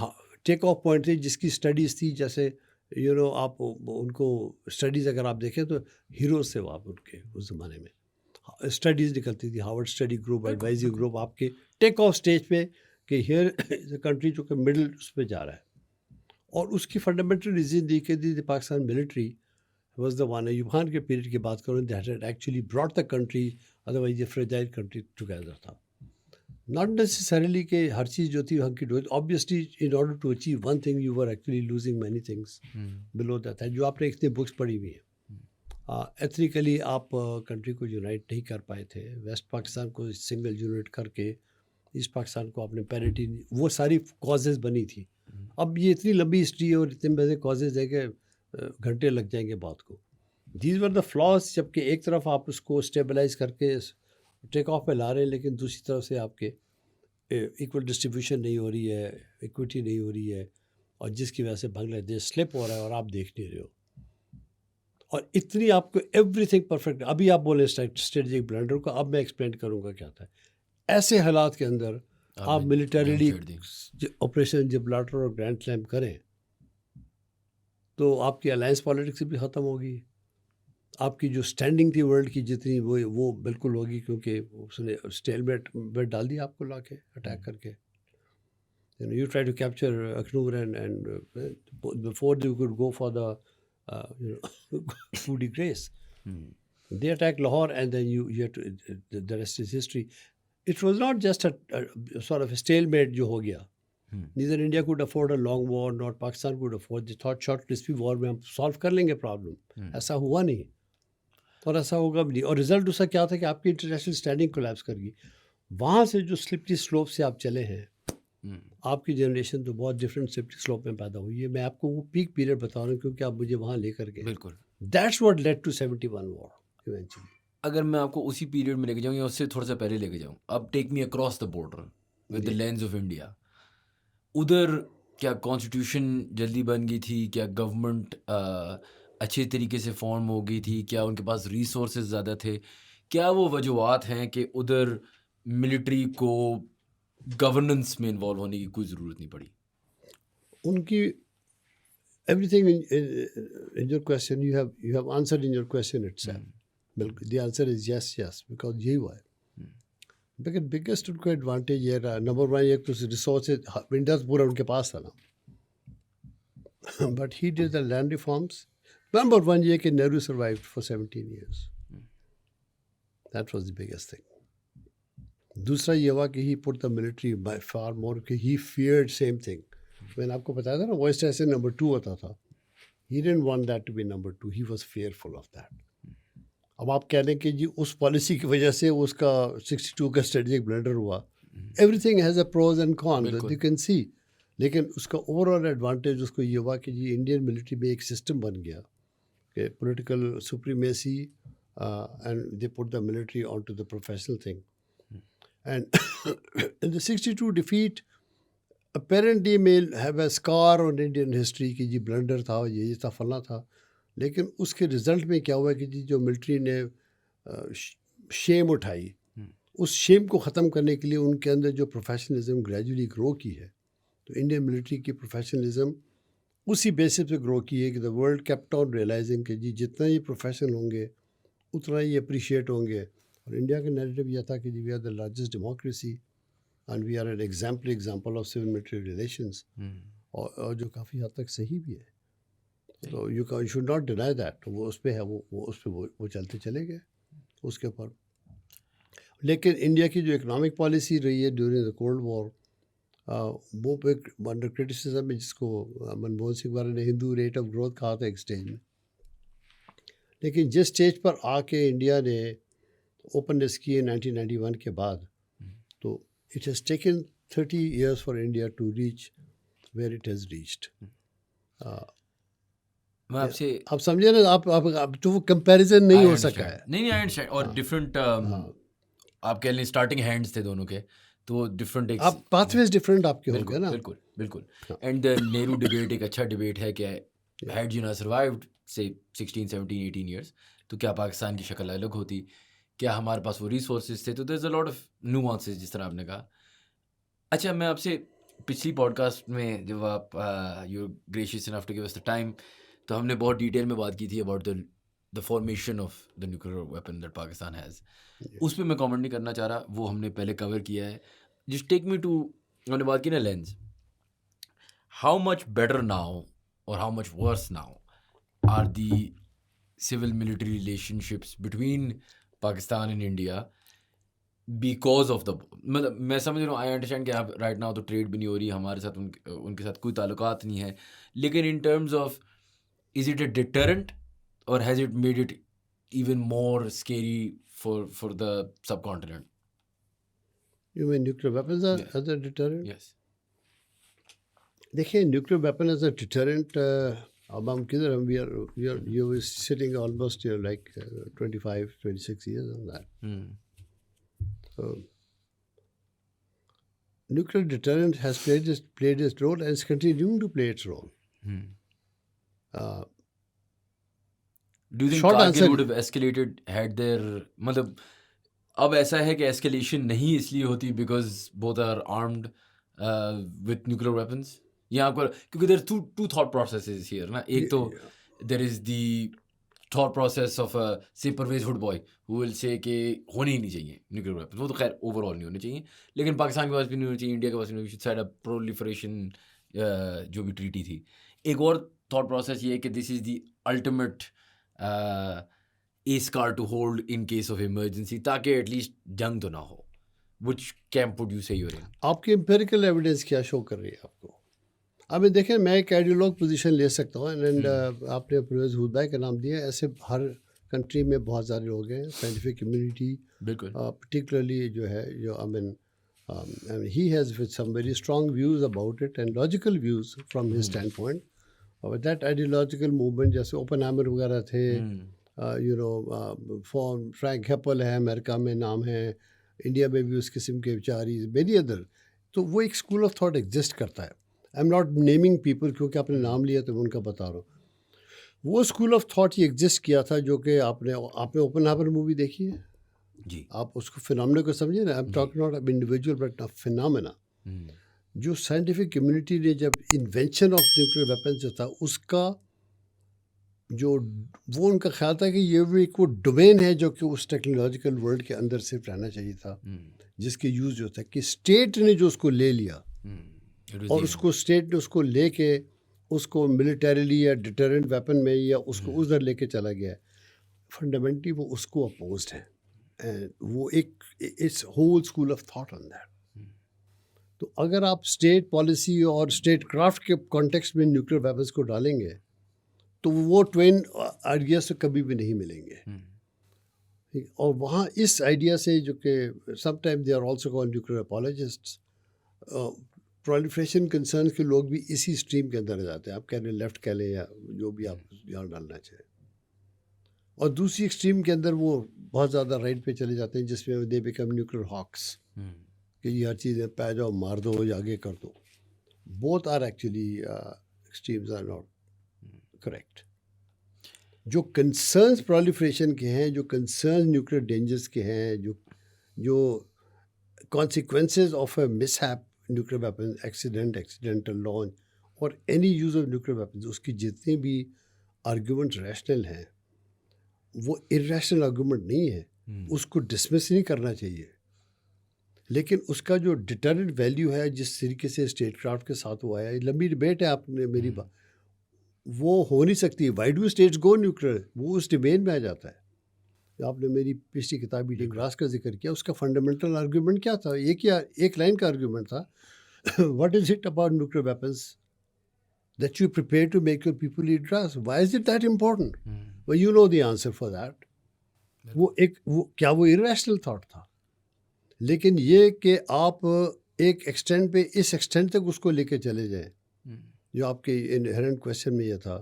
ٹیک of point تھے جس کی studies تھی، جیسے آپ ان کو studies اگر آپ دیکھیں تو ہیروز تھے آپ ان کے اس زمانے میں. اسٹڈیز نکلتی تھی، Harvard study group, advisory group آپ کے ٹیک آف اسٹیج پہ کہ ہیئر از اے کنٹری جو کہ مڈل اس پہ جا رہا ہے. اور اس کی فنڈامنٹل ریزن دی کہ دی Pakistan military was the one. Ayub Khan کے پیریڈ کی بات کروں، that had actually brought the country, otherwise یہ فریجائل کنٹری ٹوگیدر تھا. ناٹ نیسسریلی کہ ہر چیز جو تھی hunky dory, obviously in order to achieve one thing you were actually losing many things below that ہے، جو آپ نے اتنی بکس پڑھی ہوئی ہیں. ایتھنیکلی آپ کنٹری کو یونائٹ نہیں کر پائے تھے. ویسٹ پاکستان کو سنگل یونٹ کر کے ایسٹ پاکستان کو آپ نے پیرٹی، وہ ساری کازز بنی تھی. اب یہ اتنی لمبی ہسٹری ہے اور اتنے بڑے کازز ہے کہ گھنٹے لگ جائیں گے بات کو. These were the flaws. جبکہ ایک طرف آپ اس کو اسٹیبلائز کر کے ٹیک آف پہ لا رہے ہیں، لیکن دوسری طرف سے آپ کے ایکول ڈسٹریبیوشن نہیں ہو رہی ہے، ایکویٹی نہیں ہو رہی ہے، اور جس کی وجہ سے بنگلہ دیش سلپ ہو رہا ہے اور آپ دیکھ نہیں رہے ہو. اور اتنی آپ کو ایوری تھنگ پرفیکٹ. ابھی آپ بولیں اسٹریٹجک بلنڈر کو، اب میں ایکسپلین کروں گا کیا تھا. ایسے حالات کے اندر آپ ملیٹریلی آپریشن جبرالٹر اور گرینڈ سلیم کریں تو آپ کی الائنس پالیٹکس بھی ختم ہوگی. آپ کی جو اسٹینڈنگ تھی ورلڈ کی جتنی وہ بالکل ہوگی، کیونکہ اس نے اسٹیل میٹ ڈال دیا آپ کو لا کے اٹیک کر کے. You try to capture Akhnoor and before you could go for the فوڈی گریس they attack Lahore and then you the rest is history. It was not just sort of stalemate جو ہو گیا. Neither India could afford a long war, not Pakistan could afford. They thought short dispute war میں ہم solve کر لیں گے problem. ایسا ہوا نہیں اور ایسا ہوگا بھی نہیں. اور رزلٹ اس کا کیا تھا کہ آپ کی انٹرنیشنل اسٹینڈنگ کولیپس کر گئی. وہاں سے جو سلپری سلوپ سے آپ چلے ہیں، آپ کی جنریشن تو بہت ڈفرینٹ سلپری سلوپ میں پیدا ہوئی ہے. میں آپ کو وہ پیک پیریڈ بتا رہا ہوں کیونکہ آپ مجھے وہاں لے کر گئے. بالکل. That's what led to 71 war eventually. اگر میں آپ کو اسی پیریڈ میں لے کے جاؤں یا اس سے تھوڑا سا پہلے لے کے جاؤں، اب take me across the border with the lens of India. ادھر کیا کانسٹیٹیوشن جلدی بن گئی تھی؟ کیا گورنمنٹ اچھے طریقے سے فارم ہو گئی تھی؟ کیا ان کے پاس ریسورسز زیادہ تھے؟ کیا وہ وجوہات ہیں کہ ادھر ملٹری کو گورننس میں انوالو ہونے کی کوئی ضرورت نہیں پڑی؟ ان کی every thing in your question you have answered in your question itself. بالکل the answer is yes yes because یہی ہوا ہے. لیکن بگیسٹ ان کو ایڈوانٹیج یہ رہا نمبر ون ایک تو ریسورسز ونڈوز پورا ان کے پاس تھا نا, but he did the land reforms. Number one یہ کہ Nehru survived for 17 years. That was the biggest thing. دوسرا یہ ہوا کہ he put the military by far more کہ ہی فیئرڈ سیم تھنگ. میں نے آپ کو بتایا تھا نا وائس ایسے نمبر 2 ہوتا تھا. He didn't want that to be number 2. He was fearful of that. اب آپ کہہ لیں کہ جی اس پالیسی کی وجہ سے اس کا 62 کا اسٹریٹجک بلنڈر ہوا. Everything has a pros and cons you can see. لیکن اس کا اوور آل ایڈوانٹیج اس کو یہ ہوا کہ جی انڈین ملٹری میں ایک سسٹم بن گیا کہ political supremacy and they put the military on to the professional thing. And in the 62 defeat apparently may have a scar on Indian history کہ جی بلنڈر تھا, یہ تھا, فلاں تھا. لیکن اس کے رزلٹ میں کیا ہوا کہ جی جو ملٹری نے شیم اٹھائی, اس شیم کو ختم کرنے کے لیے ان کے اندر جو پروفیشنلزم گریجولی گرو کی ہے. تو انڈین ملٹری کی پروفیشنلزم اسی بیسس پہ گرو کی ہے کہ the world kept on realising کہ جی جتنا یہ پروفیشنل ہوں گے اتنا ہی اپریشیٹ ہوں گے. اور انڈیا کا نیریٹو یہ تھا کہ جی we are the largest democracy and we are an example of civil military relations. اور جو کافی حد تک صحیح بھی ہے. تو you should not deny that. وہ اس پہ ہے, وہ اس پہ وہ چلتے چلے گئے اس کے اوپر. لیکن انڈیا کی جو اکنامک پالیسی رہی ہے ڈیورنگ دا کولڈ وار, وہ پہ انڈر کرٹیسزم ہے, جس کو منموہن سنگھ والے نے ہندو ریٹ آف گروتھ کہا تھا ایک اسٹیج میں. لیکن جس اسٹیج پر آ کے انڈیا نے اوپننس کی ہے 1991 کے بعد, تو it has taken 30 years for India to reach where it has reached. میں آپ سے آپ سمجھے نا, آپ تو وہ کمپیریزن نہیں ہو سکا ہے. نہیں انڈرسٹینڈ. اور ڈفرینٹ آپ کہہ لیں اسٹارٹنگ ہینڈس تھے دونوں کے, تو ڈفرینٹ آپ پاتھ ویز ڈفرینٹ آپ کے ہوں گے نا. بالکل بالکل. اینڈ دا نہرو ڈبیٹ ایک اچھا ڈبیٹ ہے کہ ہیڈ یو ناٹ سروائیوڈ سے 16 17 18 ایئرس تو کیا پاکستان کی شکل الگ ہوتی, کیا ہمارے پاس وہ ریسورسز تھے. تو there is a lot of نیوانسز جس طرح آپ نے کہا. اچھا, میں آپ سے پچھلی پوڈ کاسٹ میں جب آپ you gracious enough to give us the time, تو ہم نے بہت ڈیٹیل میں بات کی تھی about the formation of the nuclear weapon that Pakistan has. اس پہ میں کامنٹ نہیں کرنا چاہ رہا, وہ ہم نے پہلے کور کیا ہے. جسٹ ٹیک می ٹو, ہم نے بات کی نا lens, how much better now or how much worse now are the civil military relationships between Pakistan and India because of the, مطلب میں سمجھ رہا ہوں, آئی انڈرسٹینڈ کہ آپ رائٹ ناؤ تو ٹریڈ بھی نہیں ہو رہی ہمارے ساتھ, ان کے ساتھ کوئی تعلقات نہیں ہے, لیکن in terms of is it a deterrent or has it made it even more scary for the subcontinent? You mean nuclear weapons as a deterrent? Yes. دیکھیں nuclear weapon as a deterrent, اب ہم کدھر ہم you were sitting almost like 25-26 years on that. So nuclear deterrent has played its role and is continuing to play its role. Do you think Kargil would have escalated had there, مطلب اب ایسا ہے کہ ایسکیلیشن نہیں اس لیے ہوتی because both are armed with nuclear weapons, یا آپ کو کیونکہ there two thought processes here نا. ایک تو there is the thought process of سی Pervez Hoodbhoy who will say کہ ہونے ہی نہیں چاہیے نیوکلیئر ویپنس, وہ تو خیر اوور آل نہیں ہونے چاہیے, لیکن پاکستان کے پاس بھی نہیں ہونے چاہیے, انڈیا کے پاس بھی نہیں ہونے چاہیے, سائڈ آف پرولیفریشن جو بھی ٹریٹی تھی. ایک اور تھاٹ پروسیس یہ ہے کہ this is the ultimate ace card to hold in case of emergency, تاکہ ایٹ لیسٹ جنگ تو نہ ہو. Which camp would you say you're in? آپ کی امپیریکل ایویڈنس کیا شو کر رہی ہے آپ کو؟ ابھی دیکھیں میں ایک آئیڈیولوگ پوزیشن لے سکتا ہوں, اینڈ آپ نے پرویز ہود بھائی کا نام دیا, ایسے ہر کنٹری میں بہت سارے لوگ ہیں, سائنٹیفک کمیونٹی بالکل, پرٹیکولرلی جو ہے جو I mean he has with some very strong views about it and logical views from his standpoint. اور دیٹ آئیڈیولوجیکل موومنٹ جیسے اوپن ہیمر وغیرہ تھے, فرینک ہیپل ہے امریکہ میں نام ہے, انڈیا میں بھی اس قسم کے بیچاری مینی ادر. تو وہ ایک اسکول آف تھاٹ ایگزسٹ کرتا ہے. I am not naming people, کیونکہ آپ نے نام لیا تو میں ان کا بتا رہا ہوں. وہ اسکول آف تھاٹ یہ ایگزسٹ کیا تھا جو کہ آپ نے اوپن ہیمر مووی دیکھی ہے جی. آپ اس کو فینامنا کو سمجھے نا. آئی ایم ٹاکنگ ناٹ اب انڈیویجول بٹ فینامنا. جو سائنٹیفک کمیونٹی نے جب انوینشن آف نیوکلیئر ویپن جو تھا اس کا جو وہ ان کا خیال تھا کہ یہ بھی ایک وہ ڈومین ہے جو کہ اس ٹیکنالوجیکل ورلڈ کے اندر صرف رہنا چاہیے تھا جس کے یوز جو تھا کہ اسٹیٹ نے جو اس کو لے لیا اور اس کو اسٹیٹ نے اس کو لے کے اس کو ملیٹریلی یا ڈیٹرنٹ ویپن میں یا اس کو ادھر لے کے چلا گیا ہے. فنڈامنٹلی وہ اس کو اپوزڈ ہیں اینڈ وہ ایک it's whole school of thought on that. تو اگر آپ اسٹیٹ پالیسی اور اسٹیٹ کرافٹ کے کانٹیکسٹ میں نیوکلیئر ویپنس کو ڈالیں گے تو وہ ٹوین آئیڈیاز سے کبھی بھی نہیں ملیں گے. اور وہاں اس آئیڈیا سے جو کہ some time they are also called nuclear apologists proliferation concerns کے لوگ بھی اسی اسٹریم کے اندر جاتے ہیں. آپ کہہ لیں لیفٹ کہہ لیں یا جو بھی آپ یہاں ڈالنا چاہیں. اور دوسری ایکسٹریم کے اندر وہ بہت زیادہ رائٹ پہ چلے جاتے ہیں جس میں دے بیکم نیوکلیئر ہاکس کہ یہ ہر چیزیں پہ جاؤ مار دو یا آگے کر دو. Both are actually extremes are not correct. جو کنسرنس پرولیفریشن کے ہیں, جو کنسرنس نیوکلیئر ڈینجرس کے ہیں, جو consequences of a mishap nuclear weapon accidental launch or any use of nuclear weapons, اس کی جتنے بھی آرگیومنٹ ریشنل ہیں وہ ارریشنل آرگیومنٹ نہیں ہے. اس کو ڈسمس نہیں کرنا چاہیے, لیکن اس کا جو ڈیٹرنٹ ویلیو ہے جس طریقے سے اسٹیٹ کرافٹ کے ساتھ وہ آیا, لمبی ڈبیٹ ہے, آپ نے میری بات وہ ہو نہیں سکتی. Why do states go nuclear, وہ اس ڈومین میں آ جاتا ہے. آپ نے میری پچھلی کتاب ایٹنگ گراس کا ذکر کیا, اس کا فنڈامنٹل آرگیومنٹ کیا تھا؟ ایک لائن کا آرگیومنٹ تھا, what is it about nuclear weapons that you prepare to make your people eat grass? Why is it that important? Well, you know the answer for that. کیا وہ irrational thought تھا؟ لیکن یہ کہ آپ ایک ایکسٹینٹ پہ اس ایکسٹینٹ تک اس کو لے کے چلے جائیں جو آپ کے انہیرنٹ کویسچن میں یہ تھا,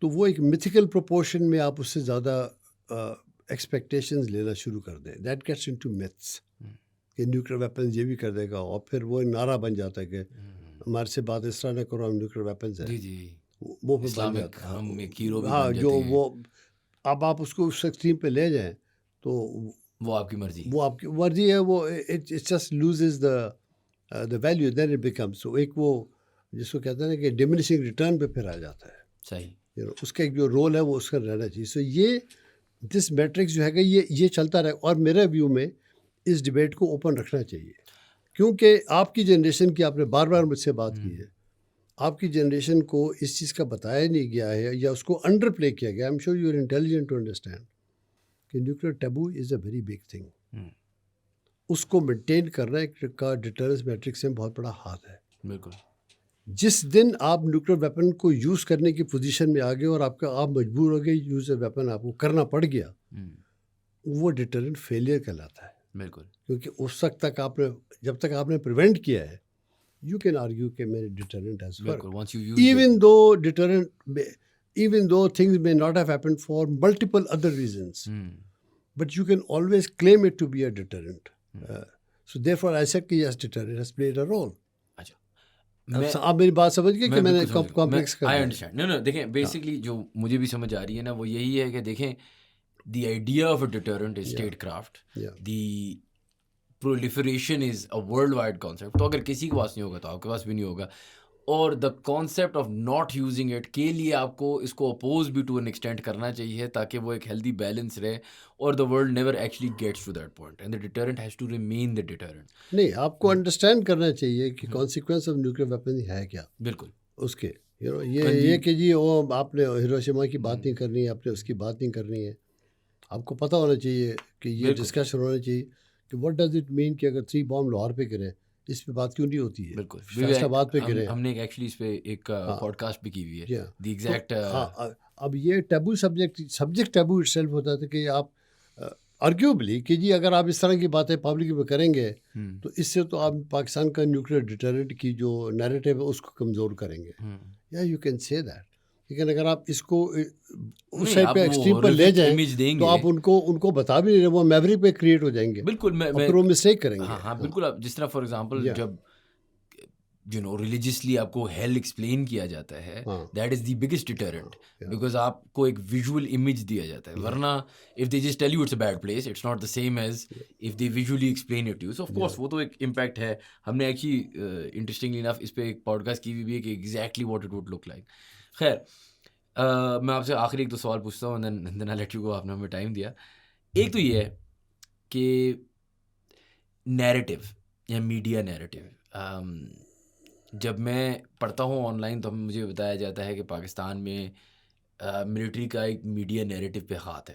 تو وہ ایک میتھیکل پروپورشن میں آپ اس سے زیادہ ایکسپیکٹیشنز لینا شروع کر دیں. دیٹ گیٹس انٹو میتھس کہ نیوکلیئر ویپنز یہ بھی کر دے گا, اور پھر وہ نعرہ بن جاتا ہے کہ ہمارے سے بات اس طرح نہ کرو, ہم نیوکلیئر ویپنز ہیں. وہ بن جاتا ہے. ہاں, جو وہ اب آپ اس کو اس ایکسٹریم پہ لے جائیں تو وہ آپ کی مرضی, وہ آپ کی مرضی ہے. وہ it just loses the value, then it becomes. تو ایک وہ جس کو کہتے ہیں نا کہ ڈیمینشنگ ریٹرن پہ پھر آ جاتا ہے. صحیح, اس کا ایک جو رول ہے وہ اس کا رہنا چاہیے. سو یہ دس میٹرکس جو ہے گا یہ چلتا رہے. اور میرے ویو میں اس ڈبیٹ کو اوپن رکھنا چاہیے, کیونکہ آپ کی جنریشن کی, آپ نے بار بار مجھ سے بات کی ہے, آپ کی جنریشن کو اس چیز کا بتایا نہیں گیا ہے یا اس کو انڈر پلے کیا گیا. I am sure you are intelligent to understand کہ nuclear taboo is a very big thing. اس کو مینٹین کرنا ایک کا ڈیٹرنس میٹرکس میں بہت بڑا ہاتھ ہے. بالکل. جس دن آپ نیوکلیئر ویپن کو یوز کرنے کی پوزیشن میں آ گئے اور آپ مجبور ہو گئے یوز اے ویپن آپ کو کرنا پڑ گیا, وہ ڈیٹرنٹ فیلئر کہلاتا ہے. بالکل. کیونکہ اس وقت تک آپ نے, جب تک آپ نے پریونٹ کیا ہے, یو کین آرگیو کہ میرے deterrent has worked, even though things may not have happened for multiple other reasons, but you can always claim it to be a deterrent. So therefore I said کہ yes, deterrent has played a role. آپ میری بات سمجھ گئے کہ میں نے complex کر دیا. نو دیکھیں, بیسکلی جو مجھے بھی سمجھ آ رہی ہے نا وہ یہی ہے کہ دیکھیں the idea of a deterrent is statecraft. The proliferation is a worldwide concept. تو اگر کسی کے پاس نہیں ہوگا تو آپ کے پاس بھی نہیں ہوگا. اور the concept of not using it کے لیے آپ کو اس کو oppose بھی to an extent کرنا چاہیے تاکہ وہ ایک healthy balance رہے اور the world never actually gets to that point and the deterrent has to remain the deterrent. نہیں, آپ کو انڈرسٹینڈ کرنا چاہیے کہ consequence of nuclear weapon ہے کیا. بالکل. اس کے یہ کہ جی وہ آپ نے ہیروشیما کی بات نہیں کرنی ہے, آپ نے اس کی بات نہیں کرنی ہے. آپ کو پتہ ہونا چاہیے کہ یہ ڈسکشن ہونا چاہیے کہ واٹ ڈز اٹ مین کہ اگر 3 بام لاہور پہ گرے اس پہ بات کیوں نہیں ہوتی ہے. بالکل. فیصلہ آباد پہ گرے, ہم نے ایکچولی اس پہ ایک پوڈ کاسٹ بھی کی ہوئی ہے دی ایگزیکٹ. اب یہ taboo subject taboo itself ہوتا تھا کہ آپ آرگیوبلی کہ جی اگر آپ اس طرح کی باتیں پبلک میں کریں گے تو اس سے تو آپ پاکستان کا نیوکلیئر ڈیٹرنٹ کی جو نیریٹو ہے اس کو کمزور کریں گے. یا یو کین سے دیٹ. لیکن اگر آپ اس کو اس سائڈ پہ ایکسٹریم پر لے جائیں تو آپ ان کو بتا بھی نہیں رہے, وہ میوری پہ کریٹ ہو جائیں گے. بالکل. پھر وہ مسٹیک کریں گے. ہاں بالکل. جس طرح فار ایگزامپل جب ریلیجیسلی آپ کو ہیل ایکسپلین کیا جاتا ہے, that is the biggest deterrent, because آپ کو ایک ویژول امیج دیا جاتا ہے. ورنہ if they just tell you it's a bad place, it's not the same as if they visually explain it to you. So of course وہ تو ایک امپیکٹ ہے. ہم نے ایکچولی انٹرسٹنگلی انف اس پہ ایک پوڈ کاسٹ کی ہوئی ہے کہ exactly what it would look like. خیر, میں آپ سے آخری ایک دو سوال پوچھتا ہوں, دین آئی لیٹ یو گو. آپ نے ہمیں ٹائم دیا. ایک تو یہ ہے کہ نیریٹو یا میڈیا نیریٹو, جب میں پڑھتا ہوں آن لائن تو مجھے بتایا جاتا ہے کہ پاکستان میں ملٹری کا ایک میڈیا نیریٹو پہ ہاتھ ہے.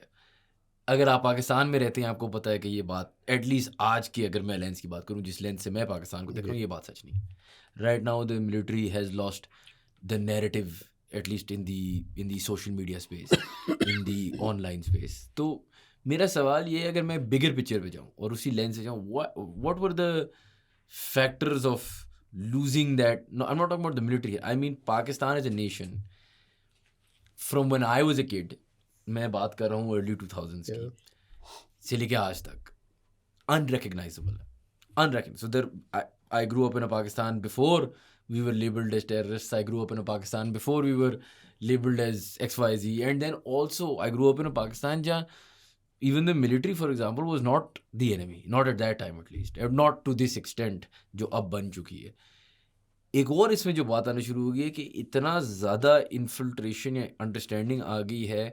اگر آپ پاکستان میں رہتے ہیں آپ کو پتہ ہے کہ یہ بات ایٹ لیسٹ آج کی, اگر میں لینس کی بات کروں جس لینس سے میں پاکستان کو دیکھ رہا ہوں, یہ بات سچ نہیں ہے. Right now the military has lost the narrative at least in the social media space, in the online space. تو میرا سوال یہ ہے, اگر میں بگر پکچر پہ جاؤں اور اسی لینس سے جاؤں, what were the factors of losing that? No, I'm not talking about the military. I mean Pakistan as a nation, from when I was a kid, میں بات کر رہا ہوں early 2000s کی سے لے کے آج تک, unrecognizable. So there, I grew up in a Pakistan before we were labeled as terrorists. I grew up in a Pakistan before we were labeled as XYZ. And then also I grew up in a Pakistan جہاں even the military, for example, was not the enemy, not at that time at least, and not to this extent جو اب بن چکی ہے. ایک اور اس میں جو بات آنا شروع ہو گئی ہے کہ اتنا زیادہ انفلٹریشن یا انڈرسٹینڈنگ آ گئی ہے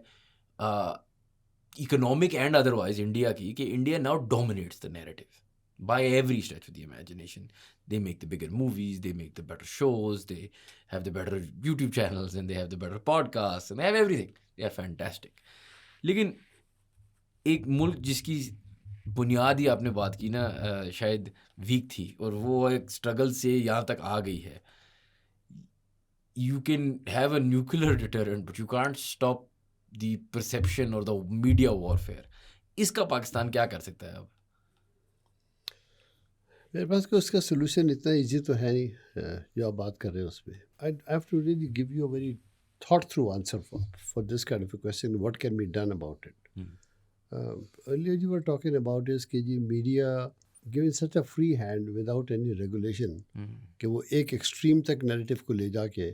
اکنامک اینڈ ادروائز انڈیا کی, کہ India now dominates the narrative by every stretch of the imagination. They make the bigger movies, they make the better shows, they have the better YouTube channels, and they have the better podcast, and they have everything, they are fantastic. لیکن ایک ملک جس کی بنیادی آپ نے بات کی نا شاید ویک تھی, اور وہ ایک اسٹرگل سے یہاں تک آ گئی ہے. You can have a nuclear deterrent but you can't stop the perception اور دا میڈیا وارفیئر. اس کا پاکستان کیا کر سکتا ہے اب؟ میرے پاس کہ اس کا سلوشن اتنا ایزی تو ہے نہیں جو آپ بات کر رہے ہیں اس میں. I have to really give you a very thought through answer for this kind of a question, what can be done about it. Earlier you were talking about is کہ جی media given such a free hand without any regulation کہ وہ ایک extreme تک narrative کو لے جا کے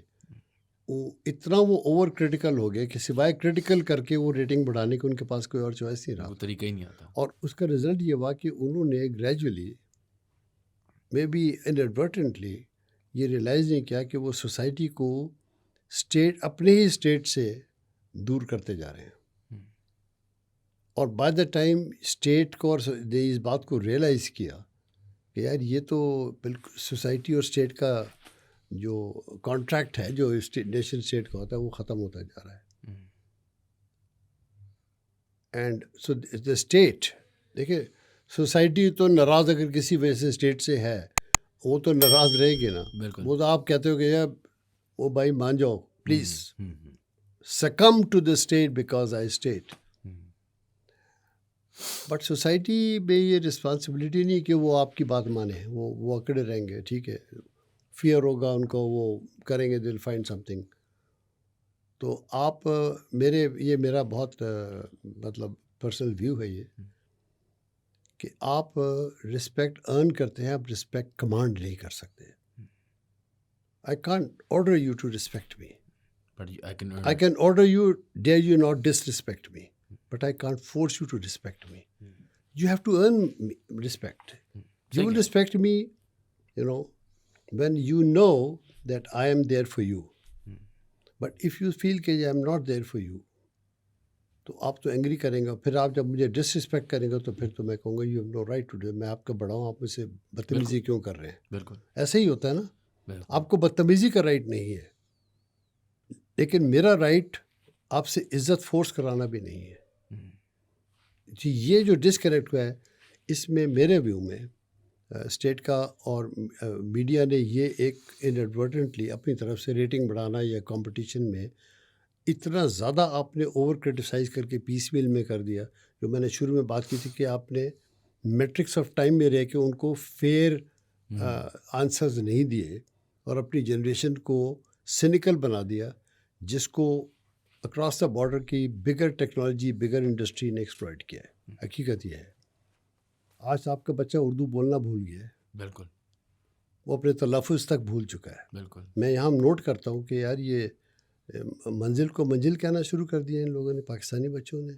اتنا وہ اوور کرٹیکل ہو گیا کہ سوائے کرٹیکل کر کے وہ ریٹنگ بڑھانے کے ان کے پاس کوئی اور چوائس نہیں رہا, وہ طریقہ ہی نہیں آتا. اور اس کا رزلٹ یہ ہوا کہ انہوں نے گریجولی مے بی انیڈورٹنٹلی یہ ریئلائز نہیں کیا کہ وہ سوسائٹی کو اپنے ہی اسٹیٹ سے دور کرتے جا رہے ہیں. اور بائی دا ٹائم اسٹیٹ کو اور اس بات کو ریئلائز کیا کہ یار یہ تو بالکل سوسائٹی اور اسٹیٹ کا جو کانٹریکٹ ہے جو نیشن اسٹیٹ کا ہوتا ہے وہ ختم ہوتا جا رہا ہے. اینڈ سو دا اسٹیٹ, دیکھیں سوسائٹی تو ناراض اگر کسی وجہ سے اسٹیٹ سے ہے وہ تو ناراض رہے گی نا. وہ تو آپ کہتے ہو کہ یار وہ بھائی مان جاؤ please, succumb to the state because I state. But society میں یہ رسپانسبلٹی نہیں کہ وہ آپ کی بات مانے, وہ اکڑے رہیں گے. ٹھیک ہے, فیئر ہوگا ان کو, وہ کریں گے, دل فائنڈ سم تھنگ. تو آپ یہ میرا بہت مطلب پرسنل ویو ہے یہ کہ آپ رسپیکٹ ارن کرتے ہیں, آپ رسپیکٹ کمانڈ نہیں کر سکتے. I can't order you to respect me, I can order you, dare you not disrespect me, but I can't force you to respect me. You have to earn respect. You will respect me, when you know that I am there for you. But if you feel کہ I am not there for you, تو آپ تو angry کریں گے. پھر آپ جب مجھے ڈسرسپیکٹ کریں گے تو پھر تو میں کہوں گا you have no right to do. میں آپ کا بڑا ہوں, آپ مجھ سے بدتمیزی کیوں کر رہے ہیں؟ بالکل ایسا ہی ہوتا ہے نا. آپ کو بدتمیزی کا رائٹ نہیں ہے, لیکن میرا رائٹ آپ سے عزت فورس کرانا بھی نہیں ہے. جی یہ جو ڈسکنیکٹ ہوا ہے اس میں میرے ویو میں اسٹیٹ کا اور میڈیا نے یہ ایک انیڈورٹنٹلی اپنی طرف سے ریٹنگ بڑھانا یا کمپٹیشن میں اتنا زیادہ آپ نے اوور کرٹیسائز کر کے پیس میل میں کر دیا. جو میں نے شروع میں بات کی تھی کہ آپ نے میٹرکس آف ٹائم میں رہ کے ان کو فیئر آنسرز نہیں دیے اور اپنی جنریشن کو سینیکل بنا دیا, جس کو اکراس دا بارڈر کی بگر ٹیکنالوجی بگر انڈسٹری نے ایکسپلائٹ کیا ہے. حقیقت یہ ہے آج آپ کا بچہ اردو بولنا بھول گیا ہے. بالکل. وہ اپنے تلفظ تک بھول چکا ہے. بالکل. میں یہاں نوٹ کرتا ہوں کہ یار یہ منزل کو منزل کہنا شروع کر دیا ان لوگوں نے, پاکستانی بچوں نے.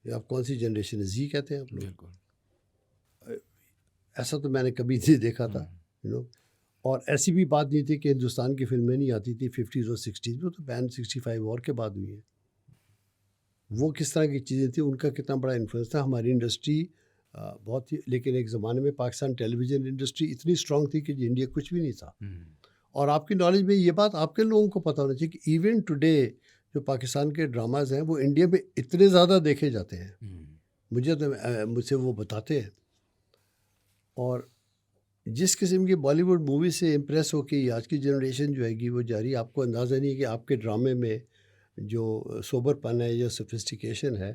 یہ آپ کون سی جنریشن ہے, زی کہتے ہیں آپ لوگ. بالکل. ایسا تو میں نے کبھی نہیں دیکھا تھا, اور ایسی بھی بات نہیں تھی کہ ہندوستان کی فلمیں نہیں آتی تھی 50s اور 60s میں, تو بین 65 اور کے بعد ہوئی ہیں. وہ کس طرح کی چیزیں تھیں, ان کا کتنا بڑا انفلوئنس تھا. ہماری انڈسٹری بہت ہی, لیکن ایک زمانے میں پاکستان ٹیلی ویژن انڈسٹری اتنی اسٹرانگ تھی کہ انڈیا کچھ بھی نہیں تھا. اور آپ کی نالج میں یہ بات آپ کے لوگوں کو پتہ ہونا چاہیے کہ ایون ٹوڈے جو پاکستان کے ڈراماز ہیں وہ انڈیا میں اتنے زیادہ دیکھے جاتے ہیں. مجھ سے وہ بتاتے ہیں. اور جس قسم کی بالی ووڈ مووی سے امپریس ہو کے آج کی جنریشن جو ہے گی وہ جاری, آپ کو اندازہ نہیں ہے کہ آپ کے ڈرامے میں جو سوبر پن ہے یا سوفسٹیکیشن ہے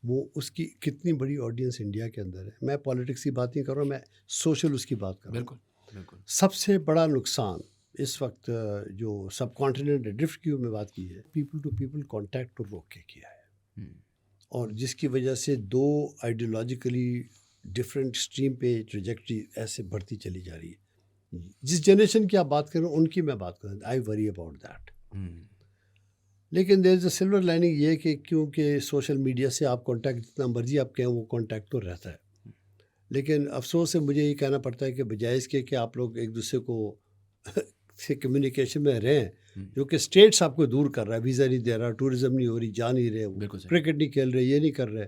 وہ اس کی کتنی بڑی آڈینس انڈیا کے اندر ہے. میں پالیٹکس کی بات نہیں کر رہا ہوں, میں سوشل اس کی بات کر رہا ہوں. بالکل. سب سے بڑا نقصان اس وقت جو سب کانٹیننٹ ڈرفٹ کی میں بات کی ہے, پیپل ٹو پیپل کانٹیکٹ کو روک کے کیا ہے, اور جس کی وجہ سے دو آئیڈیولوجیکلی ڈفرینٹ اسٹریم پہ ٹریجیکٹری ایسے بڑھتی چلی جا رہی ہے. جس جنریشن کی آپ بات کریں ان کی میں بات کروں, آئی وری اباؤٹ دیٹ. لیکن دیر از اے سلور لائننگ یہ کہ کیونکہ سوشل میڈیا سے آپ کانٹیکٹ جتنا مرضی آپ کہیں وہ کانٹیکٹ تو رہتا ہے. لیکن افسوس سے مجھے یہ کہنا پڑتا ہے کہ بجائے اس کے کہ آپ لوگ ایک دوسرے کو سے کمیونیکیشن میں رہیں, جو کہ اسٹیٹس آپ کو دور کر رہا ہے, ویزا نہیں دے رہا, ٹورزم نہیں ہو رہی, جا نہیں رہے, کرکٹ نہیں کھیل رہے, یہ نہیں کر رہے,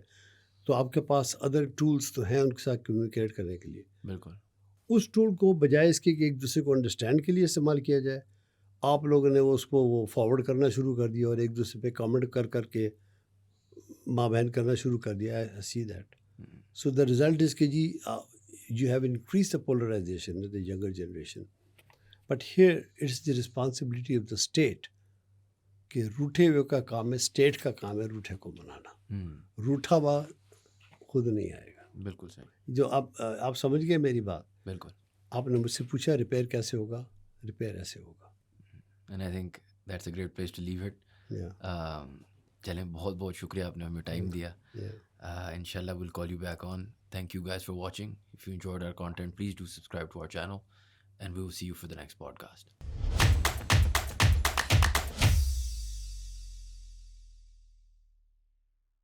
تو آپ کے پاس ادر ٹولس تو ہیں ان کے ساتھ کمیونیکیٹ کرنے کے لیے. بالکل. اس ٹول کو بجائے اس کے کہ ایک دوسرے کو انڈرسٹینڈ کے لیے استعمال کیا جائے, آپ لوگوں نے اس کو وہ فارورڈ کرنا شروع کر دیا اور ایک دوسرے پہ کامنٹ کر کے ماں بہن کرنا شروع کر دیا. آئی see that. So the result is کہ جی you have increase the polarization with the younger generation. But here it's the responsibility of the state کہ روٹھے ہوئے کا کام ہے, اسٹیٹ کا کام ہے روٹھے کو منانا. روٹھا ہوا خود نہیں آئے گا. بالکل صحیح. جو آپ سمجھ گئے میری بات. بالکل. آپ نے مجھ سے پوچھا ریپیئر کیسے ہوگا, ریپیئر ایسے ہوگا. And I think that's a great place to leave it. چلیں, بہت بہت شکریہ, آپ نے ہمیں ٹائم دیا. انشاء اللہ will call you back on. Thank you guys for watching. If you enjoyed our content, please do subscribe to our channel and we will see you for the next podcast.